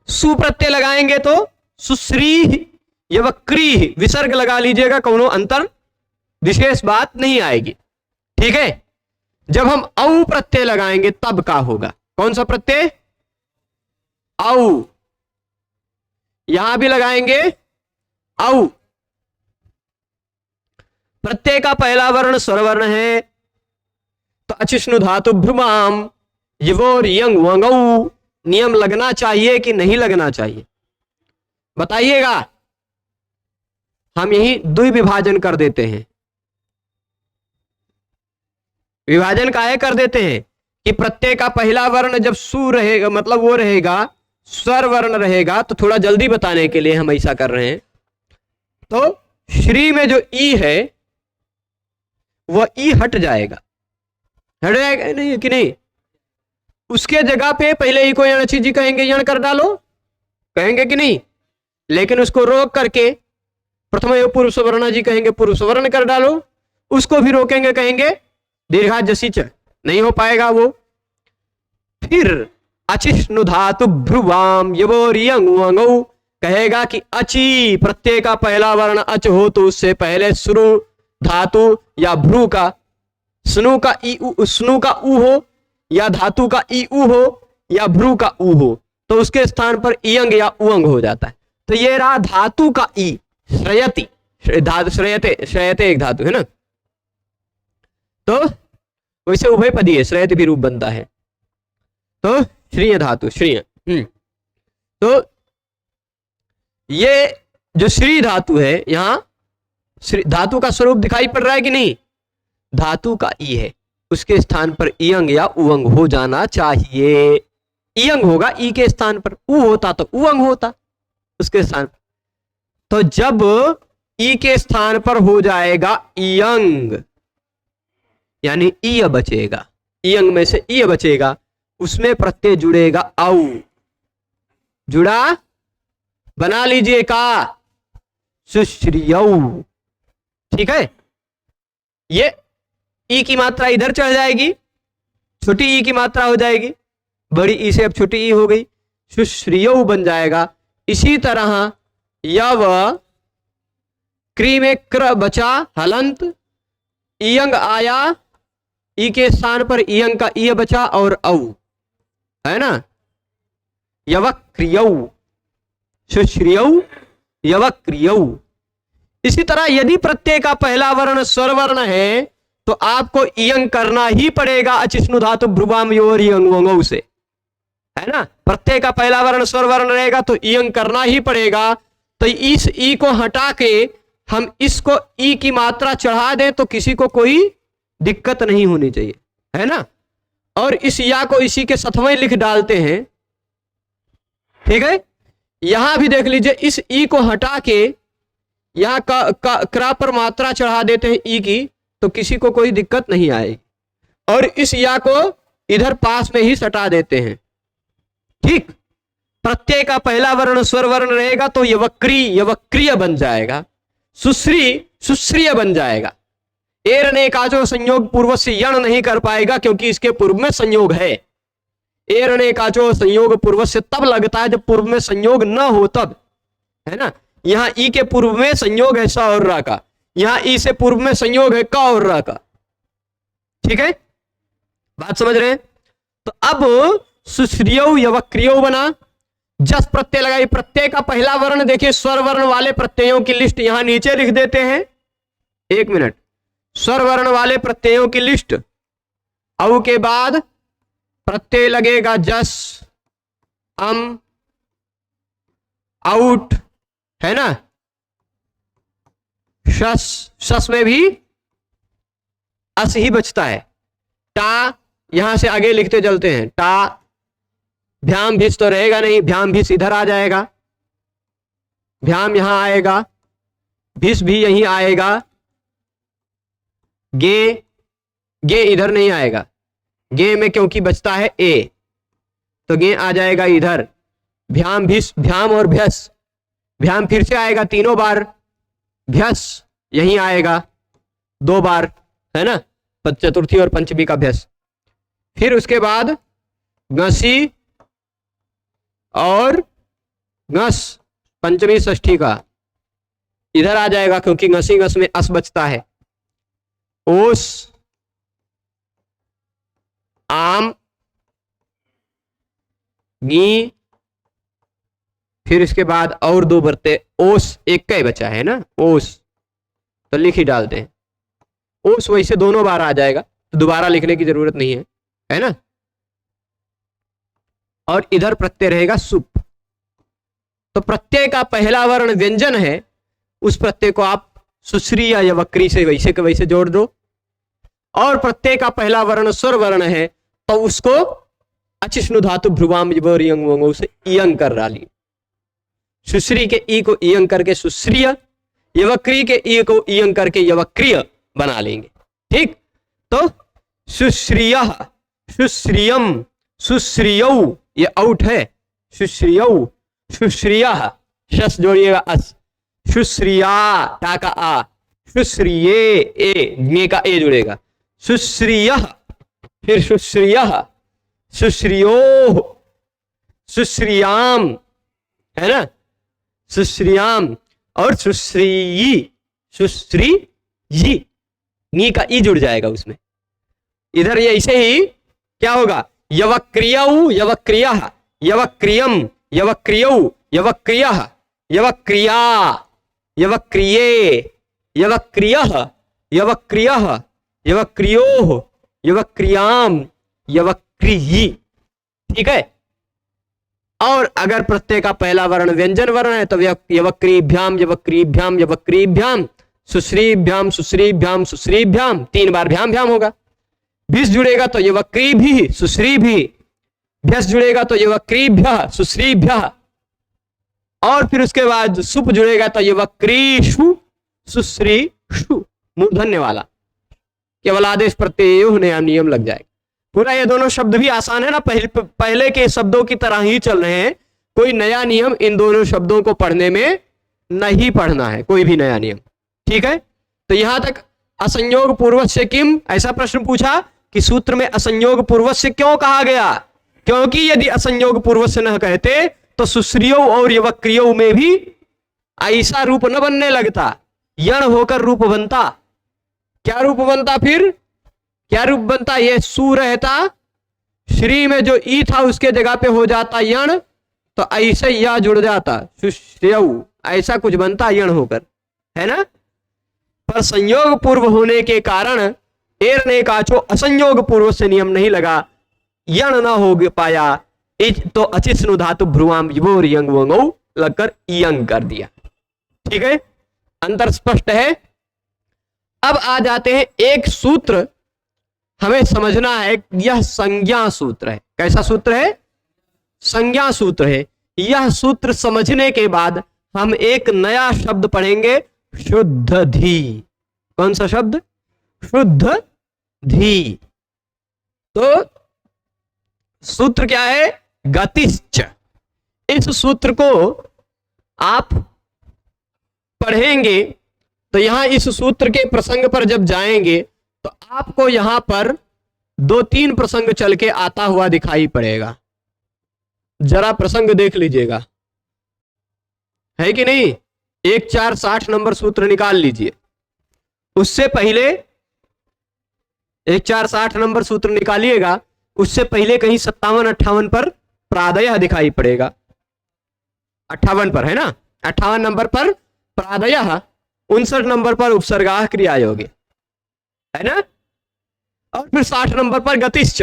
सुप्रत्यय लगाएंगे तो सुश्री यवक्री, विसर्ग लगा लीजिएगा, कोनो अंतर विशेष बात नहीं आएगी। ठीक है, जब हम औ प्रत्यय लगाएंगे तब का होगा? कौन सा प्रत्यय? औ। यहां भी लगाएंगे औ। प्रत्यय का पहला वर्ण स्वर वर्ण है, तो अचिष्णु धातु भ्रुमाम यवोर यंग वंगौ, नियम लगना चाहिए कि नहीं लगना चाहिए? बताइएगा। हम यही द्विविभाजन कर देते हैं। विभाजन काहे कर देते हैं कि प्रत्यय का पहला वर्ण जब सु रहेगा, मतलब वो रहेगा, स्वर वर्ण रहेगा, तो थोड़ा जल्दी बताने के लिए हम ऐसा कर रहे हैं। तो श्री में जो ई है वह ई हट जाएगा, हट जाएगा नहीं कि नहीं? उसके जगह पे पहले ही को यण जी कहेंगे, यण कर डालो, कहेंगे कि नहीं? लेकिन उसको रोक करके प्रथम पूर्व सवर्ण जी कहेंगे, पूर्व सवर्ण कर डालो। उसको भी रोकेंगे, कहेंगे दीर्घा जसी च, नहीं हो पाएगा वो। फिर अचिष्णु धातु भ्रुवाम यवोर यंग वंगौ, कहेगा कि अची, प्रत्यय का पहला वर्ण अच हो तो उससे पहले श्रु धातु या भ्रू का, स्नु का ई उ, स्नु का ऊ हो, या धातु का ई उ हो, या भ्रू का ऊ हो, तो उसके स्थान पर इयंग या उंग हो जाता है। तो ये रहा धातु का ई, श्रयति, श्रयते, श्रयते एक धातु है ना, तो वैसे उभयपदी है, श्रयति भी रूप बनता है। तो श्रीय धातु, श्रीय। तो ये जो श्री धातु है, यहां धातु का स्वरूप दिखाई पड़ रहा है कि नहीं? धातु का ई है, उसके स्थान पर इयंग या उवंग हो जाना चाहिए। इयंग होगा ई के स्थान पर, उ होता तो उवंग होता उसके स्थान पर। तो जब ई के स्थान पर हो जाएगा इयंग, यानी ईय बचेगा, इयंग में से ईय बचेगा, उसमें प्रत्यय जुड़ेगा औ। जुड़ा, बना लीजिए का सुश्रियौ। ठीक है, ये ई की मात्रा इधर चढ़ जाएगी, छोटी ई की मात्रा हो जाएगी, बड़ी ई से अब छोटी ई हो गई, सुश्रियौ बन जाएगा। इसी तरह यव क्री में क्र बचा हलंत, इयंग आया, ई के स्थान पर इयंग का ई बचा और औ, है ना? यवक्रियौ, सुश्रियौ, यवक्रियौ। इसी तरह यदि प्रत्यय का पहला वर्ण स्वर वर्ण है तो आपको इयंग करना ही पड़ेगा अचिष्णु धातु भ्रुवाम योर इयंग से, है ना? प्रत्यय का पहला वर्ण स्वर वर्ण रहेगा तो इयंग करना ही पड़ेगा। तो इस ई को हटा के हम इसको ई की मात्रा चढ़ा दें तो किसी को कोई दिक्कत नहीं होनी चाहिए, है ना? और इस या को इसी के सथवें लिख डालते हैं। ठीक है, यहां भी देख लीजिए, इस ई को हटा के यहां क्रा पर मात्रा चढ़ा देते हैं ई की, तो किसी को कोई दिक्कत नहीं आएगी। और इस या को इधर पास में ही सटा देते हैं। ठीक, प्रत्यय का पहला वर्ण स्वर वर्ण रहेगा तो यवक्रिय बन जाएगा, सुश्री सुश्रिय बन जाएगा। एर ने का जो संयोग पूर्व से यण नहीं कर पाएगा क्योंकि इसके पूर्व में संयोग है। एर ने का जो संयोग पूर्व से तब लगता है जब पूर्व में संयोग न हो तब, है ना? यहां ई के पूर्व में संयोग है स और रा का, यहां ई से पूर्व में संयोग है क और रा का। ठीक है, बात समझ रहे हैं? तो अब सुश्रियो यवक्रियो बना, जस प्रत्यय लगाई। प्रत्यय का पहला वर्ण देखिए, स्वर वर्ण वाले प्रत्ययों की लिस्ट यहां नीचे लिख देते हैं। एक मिनट, स्वर वर्ण वाले प्रत्ययों की लिस्ट, औ के बाद प्रत्यय लगेगा जस, अम, आउट, है ना? शस, शस में भी अस ही बचता है। टा यहां से आगे लिखते चलते हैं, टा, भ्याम भिस तो रहेगा नहीं, भ्याम भिस इधर आ जाएगा, भ्याम यहां आएगा, भिस भी यहीं आएगा, गे, गे इधर नहीं आएगा, गे में क्योंकि बचता है ए तो गे आ जाएगा इधर। भ्याम भिस, भ्याम और भ्यस, भ्याम फिर से आएगा तीनों बार, भ्यस यहीं आएगा 2 बार, है ना? चतुर्थी और पंचमी का भ्यस। फिर उसके बाद गसी और गस, पंचमी षष्ठी का इधर आ जाएगा क्योंकि गसी गस में अस बचता है। ओस, आम, गी, फिर इसके बाद और 2 बरते, ओस एक का ही बचा है ना, ओस तो लिख ही डालते हैं। ओस वैसे दोनों बार आ जाएगा तो दोबारा लिखने की जरूरत नहीं है ना? और इधर प्रत्यय रहेगा सुप। तो प्रत्यय का पहला वर्ण व्यंजन है, उस प्रत्यय को आप सुश्री या यवक्री से वैसे के वैसे जोड़ दो। और प्रत्यय का पहला वर्ण स्वर वर्ण है तो उसको अचिष्णु धातु भ्रुवाम यंग से इयंग कर डाली। सुश्री के ई को इयंग करके सुश्रिय, यवक्री के ई को इयंग करके यवक्रिय बना लेंगे। ठीक, तो सुश्रिय, सुश्रियम, सुश्रियौ, ये आउट है, सुश्रियौ, सुश्रिय, शस जोड़िएगा अस, सुश्रिया, टा का आ, सुश्रिये, ए, ने का ए जुड़ेगा, सुश्रिय, फिर सुश्रिय, सुश्रियो, सुश्रियाम, है ना? सुश्रियाम और सुश्री, सुश्री जी, नी का ई जुड़ जाएगा उसमें। इधर ये ऐसे ही क्या होगा, यवक्रियौ, यवक्रिय, यवक्रियम, यवक्रियौ, यवक्रिय, यवक्रिया, यवक्रिये, यवक्रिय, यवक्रिय, यवक्रियो, यवक्रियाम, यवक्रियी। ठीक है, और अगर प्रत्यय का पहला वर्ण व्यंजन वर्ण है तो यवक्रीभ्याम यवक्रीभ्याम यवक्रीभ्याम, सुश्रीभ्याम सुश्रीभ्याम सुश्रीभ्याम, 3 बार भ्याम भ्याम होगा। भिस जुड़ेगा तो यवक्रीभी सुश्रीभी, भ्यस जुड़ेगा तो यवक्रीभ्य सुश्रीभ्य, और फिर उसके बाद सुप जुड़ेगा तो यवक्रीषु सुश्रीषु, मूर्धन्य वाला, केवल आदेश प्रत्यय नया नियम लग जाएगा। पूरा ये दोनों शब्द भी आसान है ना, पहले के शब्दों की तरह ही चल रहे हैं, कोई नया नियम इन दोनों शब्दों को पढ़ने में नहीं पढ़ना है, कोई भी नया नियम। ठीक है, तो यहां तक असंयोग पूर्वस्य किम, ऐसा प्रश्न पूछा कि सूत्र में असंयोग पूर्वस्य क्यों कहा गया, क्योंकि यदि असंयोग पूर्वस्य न कहते तो सुश्रियो और यवक्रियो में भी ऐसा रूप न बनने लगता, यण होकर रूप बनता। क्या रूप बनता, फिर क्या रूप बनता, ये सु रहता, श्री में जो ई था उसके जगह पे हो जाता यण, तो ऐसे या जुड़ जाता सुश्रियऊ, ऐसा कुछ बनता यण होकर, है ना। पर संयोग पूर्व होने के कारण एर ने कहा जो असंयोग पूर्व से नियम नहीं लगा, यण ना हो पाया, तो अचिस्नु धातु भ्रुवाम विभोर यंग वंगौ लगकर यंग कर दिया। ठीक है, अंतर स्पष्ट है। अब आ जाते हैं एक सूत्र हमें समझना है, यह संज्ञा सूत्र है। कैसा सूत्र है, संज्ञा सूत्र है। यह सूत्र समझने के बाद हम एक नया शब्द पढ़ेंगे, शुद्ध धी। कौन सा शब्द, शुद्ध धी। तो सूत्र क्या है, गतिश्च। इस सूत्र को आप पढ़ेंगे तो यहां इस सूत्र के प्रसंग पर जब जाएंगे तो आपको यहां पर 2-3 प्रसंग चल के आता हुआ दिखाई पड़ेगा। जरा प्रसंग देख लीजिएगा, है कि नहीं। 1 4 60 नंबर सूत्र निकाल लीजिए। उससे पहले 1 4 60 नंबर सूत्र निकालिएगा, उससे पहले कहीं 57 58 पर प्रादय दिखाई पड़ेगा। 58 पर है ना, 58 नंबर पर प्रादय, 59 नंबर पर उपसर्गाः क्रियायोगे, है ना। और फिर 60 नंबर पर गतिश्च,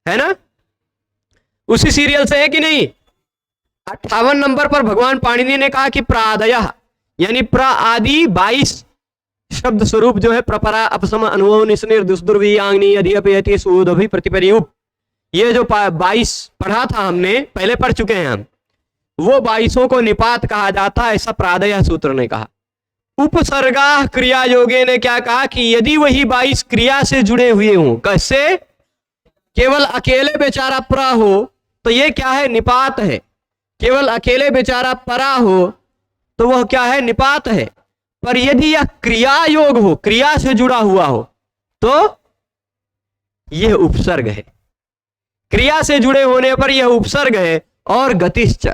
है ना। उसी सीरियल से है कि नहीं। 58 नंबर पर भगवान पाणिनि ने कहा कि प्रादय यानी प्र आदि 22 शब्द स्वरूप जो है, प्रपरा अपसम अनुव निस्निर दुष्दुर्वियांगनी अधिपयति सूदभि प्रतिपरियुप, ये जो 22 पढ़ा था हमने, पहले पढ़ चुके हैं हम, वो 22 को निपात कहा जाता है, ऐसा प्रादय सूत्र ने कहा। उपसर्गा क्रिया योगे ने क्या कहा कि यदि वही 22 क्रिया से जुड़े हुए हों, कैसे, केवल अकेले बेचारा प्रा हो तो ये क्या है, निपात है। केवल अकेले बेचारा परा हो तो वह क्या है, निपात है। पर यदि यह क्रिया योग हो, क्रिया से जुड़ा हुआ हो, तो यह उपसर्ग है। क्रिया से जुड़े होने पर यह उपसर्ग है। और गतिश्च,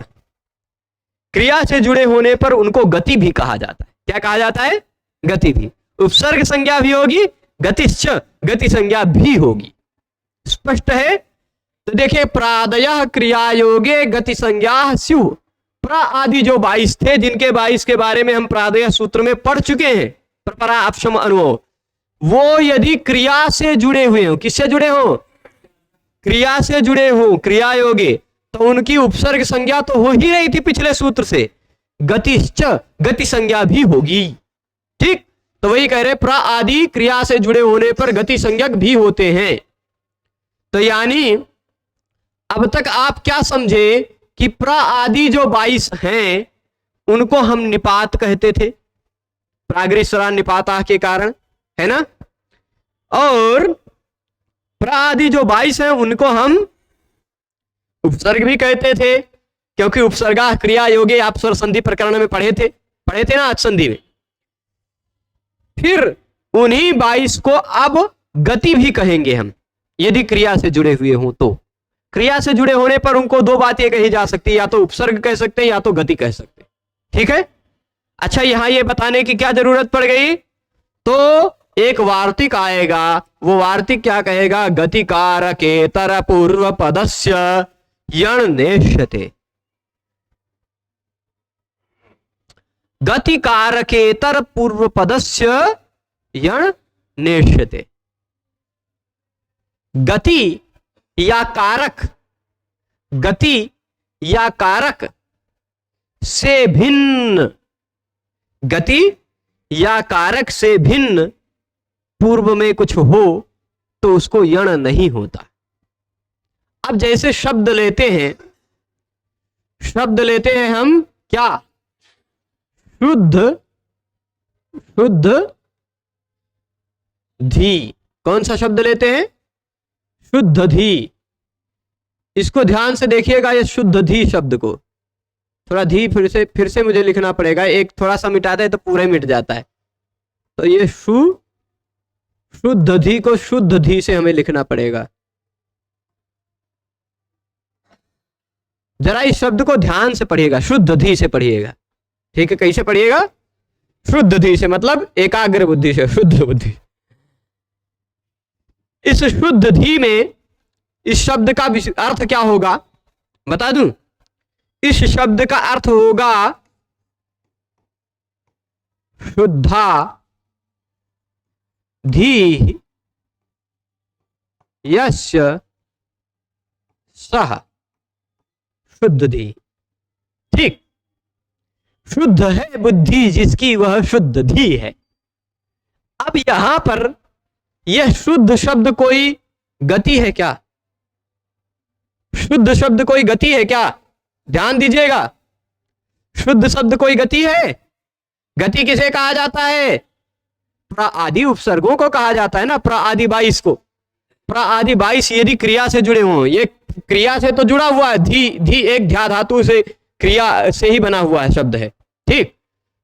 क्रिया से जुड़े होने पर उनको गति भी कहा जाता है। क्या कहा जाता है, गति भी। उपसर्ग संज्ञा भी होगी, गतिश्च गति संज्ञा भी होगी। स्पष्ट है। तो देखिए, प्रादयः क्रिया योगे गति संज्ञा स्युः। प्रा आदि जो 22 थे, जिनके 22 के बारे में हम प्रादय सूत्र में पढ़ चुके हैं, प्रपरा अपसम अनुव, वो यदि क्रिया से जुड़े हुए हो, किससे जुड़े हो, क्रिया से जुड़े हो, क्रिया योगे, तो उनकी उपसर्ग संज्ञा तो हो ही रही थी पिछले सूत्र से, गतिश्च गति संज्ञा भी होगी। ठीक, तो वही कह रहे, प्रा आदि क्रिया से जुड़े होने पर गति संज्ञक भी होते हैं। तो यानी अब तक आप क्या समझे कि प्रा आदि जो 22 हैं उनको हम निपात कहते थे, प्राग्रेसरा निपाता के कारण, है ना। और प्रा आदि जो 22 हैं उनको हम उपसर्ग भी कहते थे, क्योंकि उपसर्गा क्रिया योगे आप स्वर संधि प्रकरण में पढ़े थे ना, आज संधि में। फिर उन्हीं 22 को अब गति भी कहेंगे हम, यदि क्रिया से जुड़े हुए हों तो। क्रिया से जुड़े होने पर उनको 2 बातें कही जा सकती है, या तो उपसर्ग कह सकते हैं या तो गति कह सकते हैं। ठीक है। अच्छा, यहां ये बताने की क्या जरूरत पड़ गई, तो एक वार्तिक आएगा, वो वार्तिक क्या कहेगा, गतिकारकेतर पूर्व पदस्य यण नेष्यते। गतिकारकेतर पूर्व पदस्य यण नेष्यते। गति या कारक, गति या कारक से भिन्न, गति या कारक से भिन्न पूर्व में कुछ हो तो उसको यण नहीं होता। अब जैसे शब्द लेते हैं, शब्द लेते हैं हम क्या, शुद्ध, शुद्ध धी। कौन सा शब्द लेते हैं, शुद्ध धी। इसको ध्यान से देखिएगा, ये शुद्ध धी शब्द को, थोड़ा धी फिर से मुझे लिखना पड़ेगा, एक थोड़ा सा मिटाते हैं तो पूरा मिट जाता है। तो ये शुद्ध धी को शुद्ध धी से हमें लिखना पड़ेगा। जरा इस शब्द को ध्यान से पढ़िएगा, शुद्ध धी से पढ़िएगा, ठीक है। कैसे पढ़िएगा, शुद्ध धी से, मतलब एकाग्र बुद्धि से, शुद्ध बुद्धि। इस शुद्ध धी में इस शब्द का अर्थ क्या होगा बता दूं, इस शब्द का अर्थ होगा शुद्धा धी यस्य सह, शुद्ध धी, ठीक। शुद्ध है बुद्धि जिसकी, वह शुद्ध धी है। अब यहां पर यह शुद्ध शब्द कोई गति है क्या, शुद्ध शब्द कोई गति है क्या, ध्यान दीजिएगा, शुद्ध शब्द कोई गति है। गति किसे कहा जाता है, प्र आदि उपसर्गों को कहा जाता है ना, प्र आदि 22 को। प्र आदि 22 यदि क्रिया से जुड़े हों, ये क्रिया से तो जुड़ा हुआ है, धी, धी एक ध्या धातु से, क्रिया से ही बना हुआ है शब्द है, ठीक,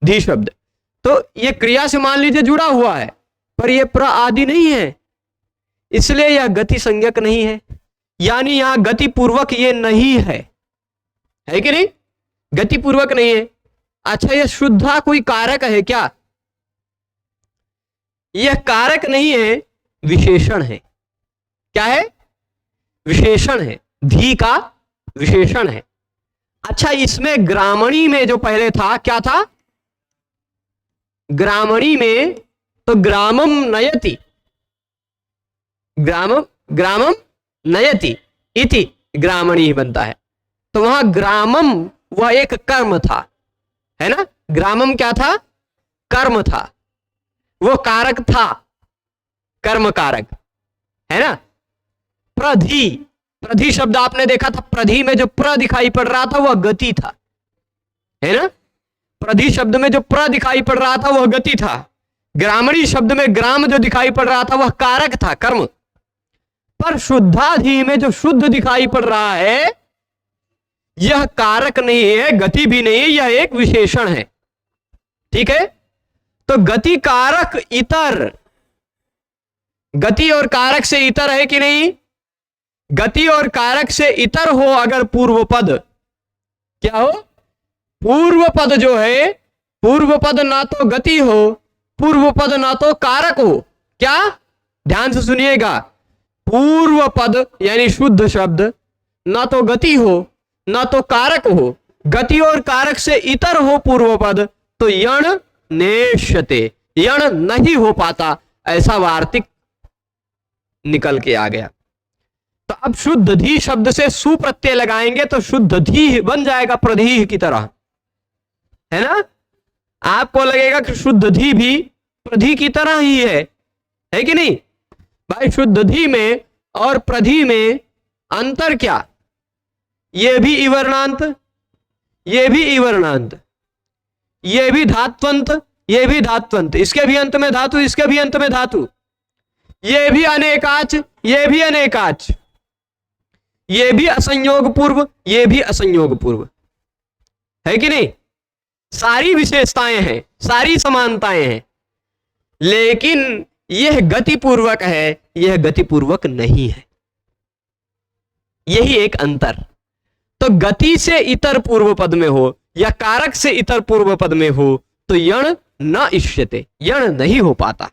धी शब्द। तो ये क्रिया से मान लीजिए जुड़ा हुआ है, पर यह प्र आदि नहीं है, इसलिए यह गति संज्ञक नहीं है, यानी यहां गति पूर्वक ये नहीं है कि नहीं, गति पूर्वक नहीं है। अच्छा, यह शुद्धा कोई कारक है क्या, यह कारक नहीं है, विशेषण है। क्या है, विशेषण है, धी का विशेषण है। अच्छा, इसमें ग्रामणी में जो पहले था क्या था, ग्रामणी में तो ग्रामम नयति, ग्रामम नयति इति ग्रामणी ही बनता है। तो वहां ग्रामम वह एक कर्म था, है ना, ग्रामम क्या था, कर्म था, वो कारक था, कर्म कारक, है ना। प्रधि, प्रधि शब्द आपने देखा था, प्रधि में जो प्र दिखाई पड़ रहा था वह गति था, है ना। प्रधि शब्द में जो प्र दिखाई पड़ रहा था वह गति था। ग्रामणी शब्द में ग्राम जो दिखाई पड़ रहा था वह कारक था, कर्म। पर शुद्धाधि में जो शुद्ध दिखाई पड़ रहा है यह कारक नहीं है, गति भी नहीं है, यह एक विशेषण है, ठीक है। तो गति कारक इतर, गति और कारक से इतर है कि नहीं, गति और कारक से इतर हो अगर पूर्व पद, क्या हो, पूर्व पद जो है, पूर्व पद ना तो गति हो, पूर्व पद ना तो कारक हो, क्या, ध्यान से सुनिएगा, पूर्व पद यानी शुद्ध शब्द ना तो गति हो ना तो कारक हो, गति और कारक से इतर हो पूर्व पद, तो यण नेष्यते, यण नहीं हो पाता, ऐसा वार्तिक निकल के आ गया। तो अब शुद्ध धी शब्द से सु प्रत्यय लगाएंगे तो शुद्ध धी बन जाएगा प्रधि की तरह, है ना। आपको लगेगा कि शुद्ध धी भी प्रधि की तरह ही है कि नहीं भाई। शुद्ध धी में और प्रधि में अंतर क्या, ये भी इवर्णांत, ये भी इवर्णांत, ये भी धात्वंत, ये भी धात्वंत, इसके भी अंत में धातु, इसके भी अंत में धातु, ये भी अनेकाच, ये भी अनेकाच, ये भी असंयोग पूर्व, ये भी असंयोग पूर्व, है कि नहीं। सारी विशेषताएं हैं, सारी समानताएं हैं, लेकिन यह गति पूर्वक है, यह गति पूर्वक नहीं है, यही एक अंतर। तो गति से इतर पूर्व पद में हो या कारक से इतर पूर्व पद में हो तो यण न इष्यते, यण नहीं हो पाता।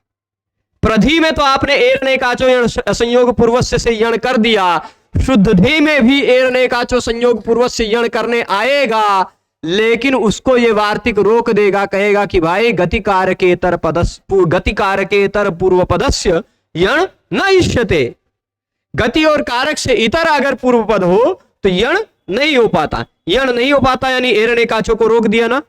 प्रधि में तो आपने एरनेकाचो यण संयोग पूर्वस्य से यण कर दिया, शुद्ध धी में भी एरनेकाचो संयोग पूर्वस्य यण करने आएगा, लेकिन उसको ये वार्तिक रोक देगा, कहेगा कि भाई गति कारकेतर पदस्य, गति कारकेतर पूर्व पदस्य यण न इष्यते, गति और कारक से इतर अगर पूर्व पद हो तो तो यण नहीं हो पाता। यण नहीं हो पाता यानी एरण्य काचो को रोक दिया ना,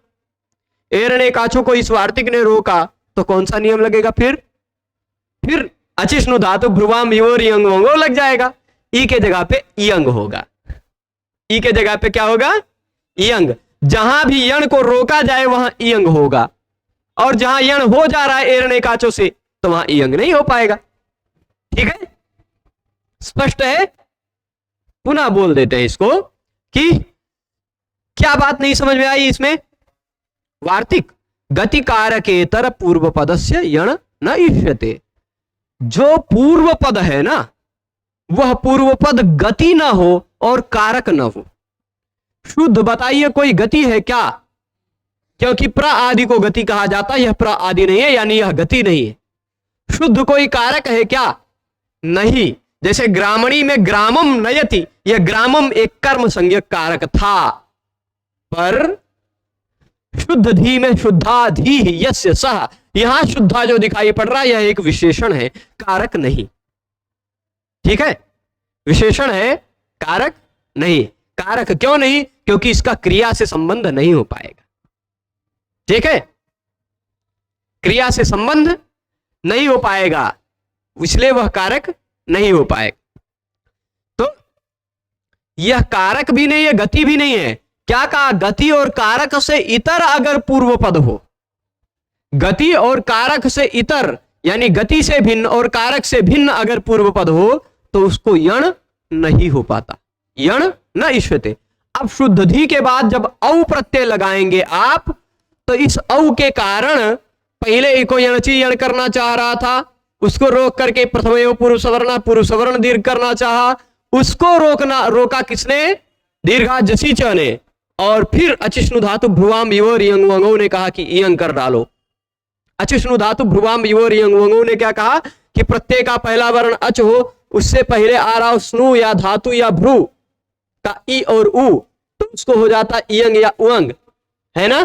एरण्य काचो को इस वार्तिक ने रोका तो कौन सा नियम लगेगा? फिर अचिष्णु धातु भ्रुवाम योर यंग वंगो लग जाएगा। ई के जगह पे यंग होगा। ई के जगह पे क्या होगा? यंग। जहां भी यण को रोका जाए वहां यंग होगा, और जहां यण हो जा रहा है एरण्य काचो से तो वहां यंग नहीं हो पाएगा। ठीक है, स्पष्ट है? पुनः बोल देते हैं इसको कि क्या बात नहीं समझ में आई इसमें? वार्तिक गति कारकेतर पूर्व पदस्य यण न इष्यते। जो पूर्व पद है ना, वह पूर्व पद गति ना हो और कारक ना हो। शुद्ध बताइए कोई गति है क्या? क्योंकि प्र आदि को गति कहा जाता है, यह प्र आदि नहीं है यानी यह गति नहीं है। शुद्ध कोई कारक है क्या? नहीं। जैसे ग्रामणी में ग्रामम नयति, यह ग्रामम एक कर्म संज्ञक कारक था, पर शुद्ध धी में शुद्धाधी यस्य सह, यहां शुद्धा जो दिखाई पड़ रहा है यह एक विशेषण है, कारक नहीं। ठीक है, विशेषण है, कारक नहीं। कारक क्यों नहीं? क्योंकि इसका क्रिया से संबंध नहीं हो पाएगा। ठीक है, क्रिया से संबंध नहीं हो पाएगा, इसलिए वह कारक नहीं हो पाएगा। तो यह कारक भी नहीं है, गति भी नहीं है। क्या कहा? गति और कारक से इतर अगर पूर्व पद हो, गति और कारक से इतर यानी गति से भिन्न और कारक से भिन्न अगर पूर्व पद हो तो उसको यण नहीं हो पाता, यण न इष्यते। अब शुद्ध धी के बाद जब औ प्रत्यय लगाएंगे आप, तो इस औ के कारण पहले एको यणची यण करना चाह रहा था, उसको रोक करके प्रथमयो पुरुष सवर्ण दीर्घ करना चाहा, उसको रोका किसने? दीर्घा जसी च ने। और फिर अचिष्णु धातु भ्रुवाम योर यंग वंगो ने कहा कि यंग कर डालो। अचिष्णु धातु भ्रुवाम योर यंग वंगो ने क्या कहा कि प्रत्यय का पहला वर्ण अच हो, उससे पहले आ रहा स्नु या धातु या भ्रू का ई और उ, तो उसको हो जाता इयंग या उंग, है ना?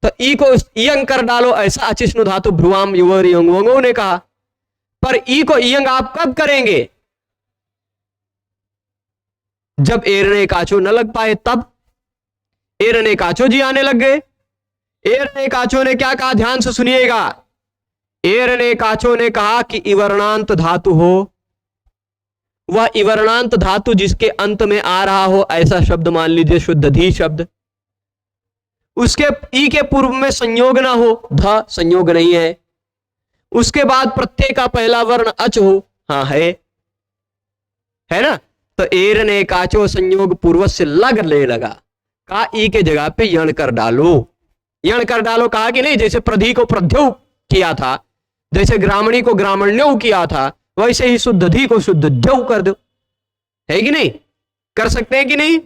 तो ई को इयंग कर डालो, ऐसा अचिष्णु धातु भ्रुवाम योर यंग वंगो ने कहा। पर ई को इयंग आप कब करेंगे? जब एरने काचो न लग पाए तब। एरने काचो जी आने लग गए। एरने काचो ने क्या कहा? ध्यान से सुनिएगा। एरने काचो ने कहा कि इवर्णांत धातु हो, वह इवर्णांत धातु जिसके अंत में आ रहा हो ऐसा शब्द मान लीजिए शुद्ध धी शब्द, उसके ई के पूर्व में संयोग ना हो, ध संयोग नहीं है, उसके बाद प्रत्यय का पहला वर्ण अच हो, हाँ है ना? तो एरने काचो संयोग पूर्व से लग ले लगा, का ई के जगह पे यण कर डालो। यण कर डालो कहा कि नहीं? जैसे प्रधि को प्रध्यौ किया था, जैसे ग्रामणी को ग्रामण्यो किया था, वैसे ही शुद्ध धी को शुद्ध ध्यौ कर दो। है कि नहीं? कर सकते हैं कि नहीं?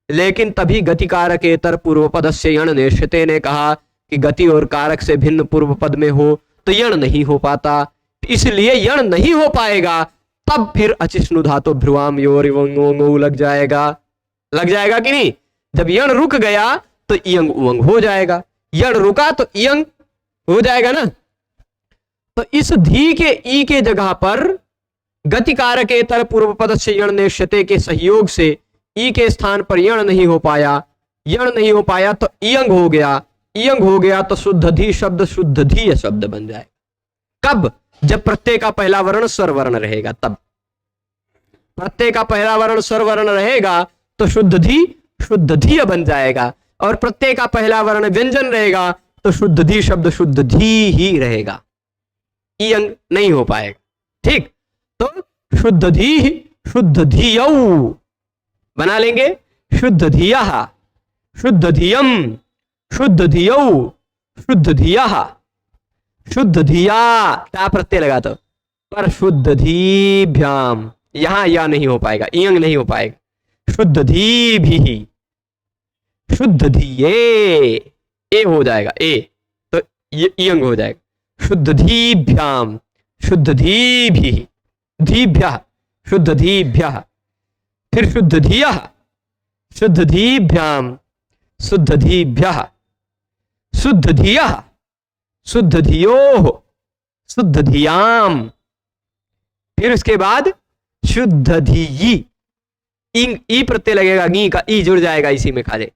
लेकिन तभी गति कारकेतर पूर्व पद से यण नेष्यते ने कहा कि गति और कारक से भिन्न पूर्व पद में हो तो यण नहीं हो पाता, इसलिए यण नहीं हो पाएगा। तब फिर अचिष्णु धातु भ्रुवाम योर वंगो लग जाएगा। लग जाएगा कि नहीं? जब यण रुक गया तो इयंग उंग हो जाएगा, यण रुका तो इयंग हो जाएगा ना। तो इस धी के ई के जगह पर गति कारकेतर पूर्व पद से यण नेष्यते के सहयोग से ई के स्थान पर यण नहीं हो पाया, यण नहीं हो पाया तो इयंग हो गया, इयंग हो गया तो शुद्ध धी शब्द शुद्ध धीय शब्द बन जाए। कब? जब प्रत्यय का पहला वर्ण स्वर वर्ण रहेगा, तब प्रत्यय का पहला वर्ण स्वर वर्ण रहेगा तो शुद्ध धी शुद्ध धीय बन जाएगा, और प्रत्यय का पहला वर्ण व्यंजन रहेगा तो शुद्ध धी शब्द शुद्ध धी ही रहेगा, इयंग नहीं हो पाएगा। ठीक, तो शुद्ध धी शुद्ध धीयौ बना लेंगे, शुद्ध धिया शुद्ध धियम शुद्ध धियौ शुद्ध धिया शुद्ध धिया, क्या प्रत्यय लगा तो, पर शुद्ध धीभ्याम, यहां या नहीं हो पाएगा, इयंग नहीं हो पाएगा। शुद्ध धी भी शुद्ध धीये, ए हो जाएगा, ए तो ये इयंग हो जाएगा। शुद्ध धीभ्याम शुद्ध धीभि धीभ्यः शुद्ध धीभ्यः, फिर शुद्ध धियः शुद्ध धीभ्याम शुद्ध धीभ्यः शुद्ध धियः शुद्ध धियोः शुद्ध धियाम, फिर उसके बाद शुद्ध धीयि, ई प्रत्यय लगेगा, गी का ई जुड़ जाएगा इसी में खाली।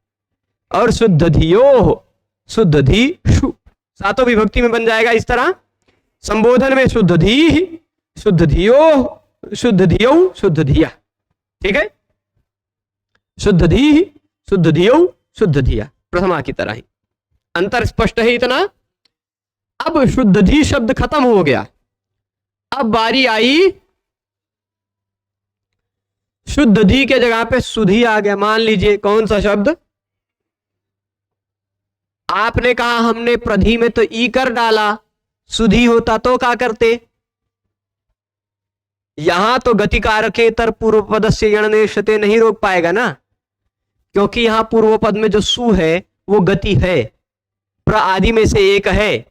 और शुद्ध धियो, शुद्ध धी शु, सातों विभक्ति में बन जाएगा इस तरह। संबोधन में शुद्ध धी, शुद्ध धियो, शुद्ध धियो, शुद्ध धिया। ठीक है, शुद्ध धी, शुद्ध धियो, शुद्ध धिया, प्रथमा की तरह ही। अंतर स्पष्ट है इतना। अब शुद्ध धी शब्द खत्म हो गया, अब बारी आई शुद्ध धी के जगह पे सुधी आ गया। मान लीजिए कौन सा शब्द, आपने कहा हमने प्रधि में तो ई कर डाला, सुधी होता तो क्या करते? यहां तो गति कारकेतर पूर्व पद से यणनेशते नहीं रोक पाएगा ना, क्योंकि यहां पूर्व पद में जो सु है वो गति है, प्र आदि में से एक है,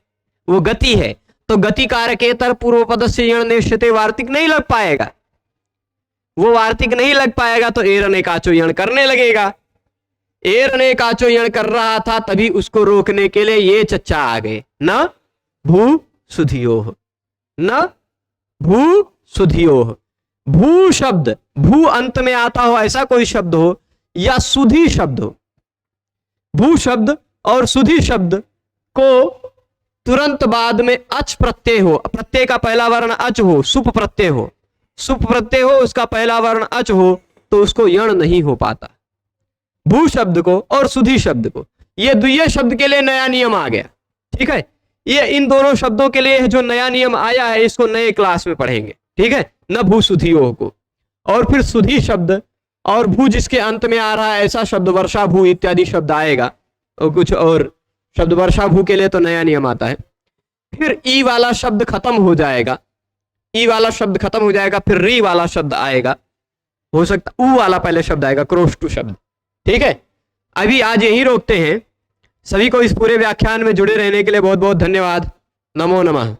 वो गति है। तो गति कारकेतर पूर्व पद से यणनेशते वार्तिक नहीं लग पाएगा, वो वार्तिक नहीं लग पाएगा तो एर ने काचो यण करने लगेगा। एर ने काचो यण कर रहा था, तभी उसको रोकने के लिए ये चच्चा आ गए, न भू सुधियोह, न भू सुधियोह। भू शब्द, भू अंत में आता हो ऐसा कोई शब्द हो, या सुधी शब्द हो। भू शब्द और सुधी शब्द को तुरंत बाद में अच प्रत्यय हो, प्रत्यय का पहला वर्ण अच हो, सुप प्रत्यय हो, सुप प्रत्यय हो, उसका पहला वर्ण अच हो, तो उसको यण नहीं हो पाता। भू शब्द को और सुधी शब्द को, ये द्वितीय शब्द के लिए नया नियम आ गया। ठीक है, ये इन दोनों शब्दों के लिए जो नया नियम आया है, इसको नए क्लास में पढ़ेंगे। ठीक है, न भू सुधियोह को। और फिर सुधी शब्द और भू जिसके अंत में आ रहा है ऐसा शब्द, वर्षा भू इत्यादि शब्द आएगा, और कुछ और शब्द वर्षा भू के लिए तो नया नियम आता है। फिर ई वाला शब्द खत्म हो जाएगा, ई वाला शब्द खत्म हो जाएगा, फिर री वाला शब्द आएगा, हो सकता ऊ वाला पहले शब्द आएगा, क्रोष्टु शब्द। ठीक है, अभी आज यही रोकते हैं। सभी को इस पूरे व्याख्यान में जुड़े रहने के लिए बहुत बहुत धन्यवाद। नमो नमः।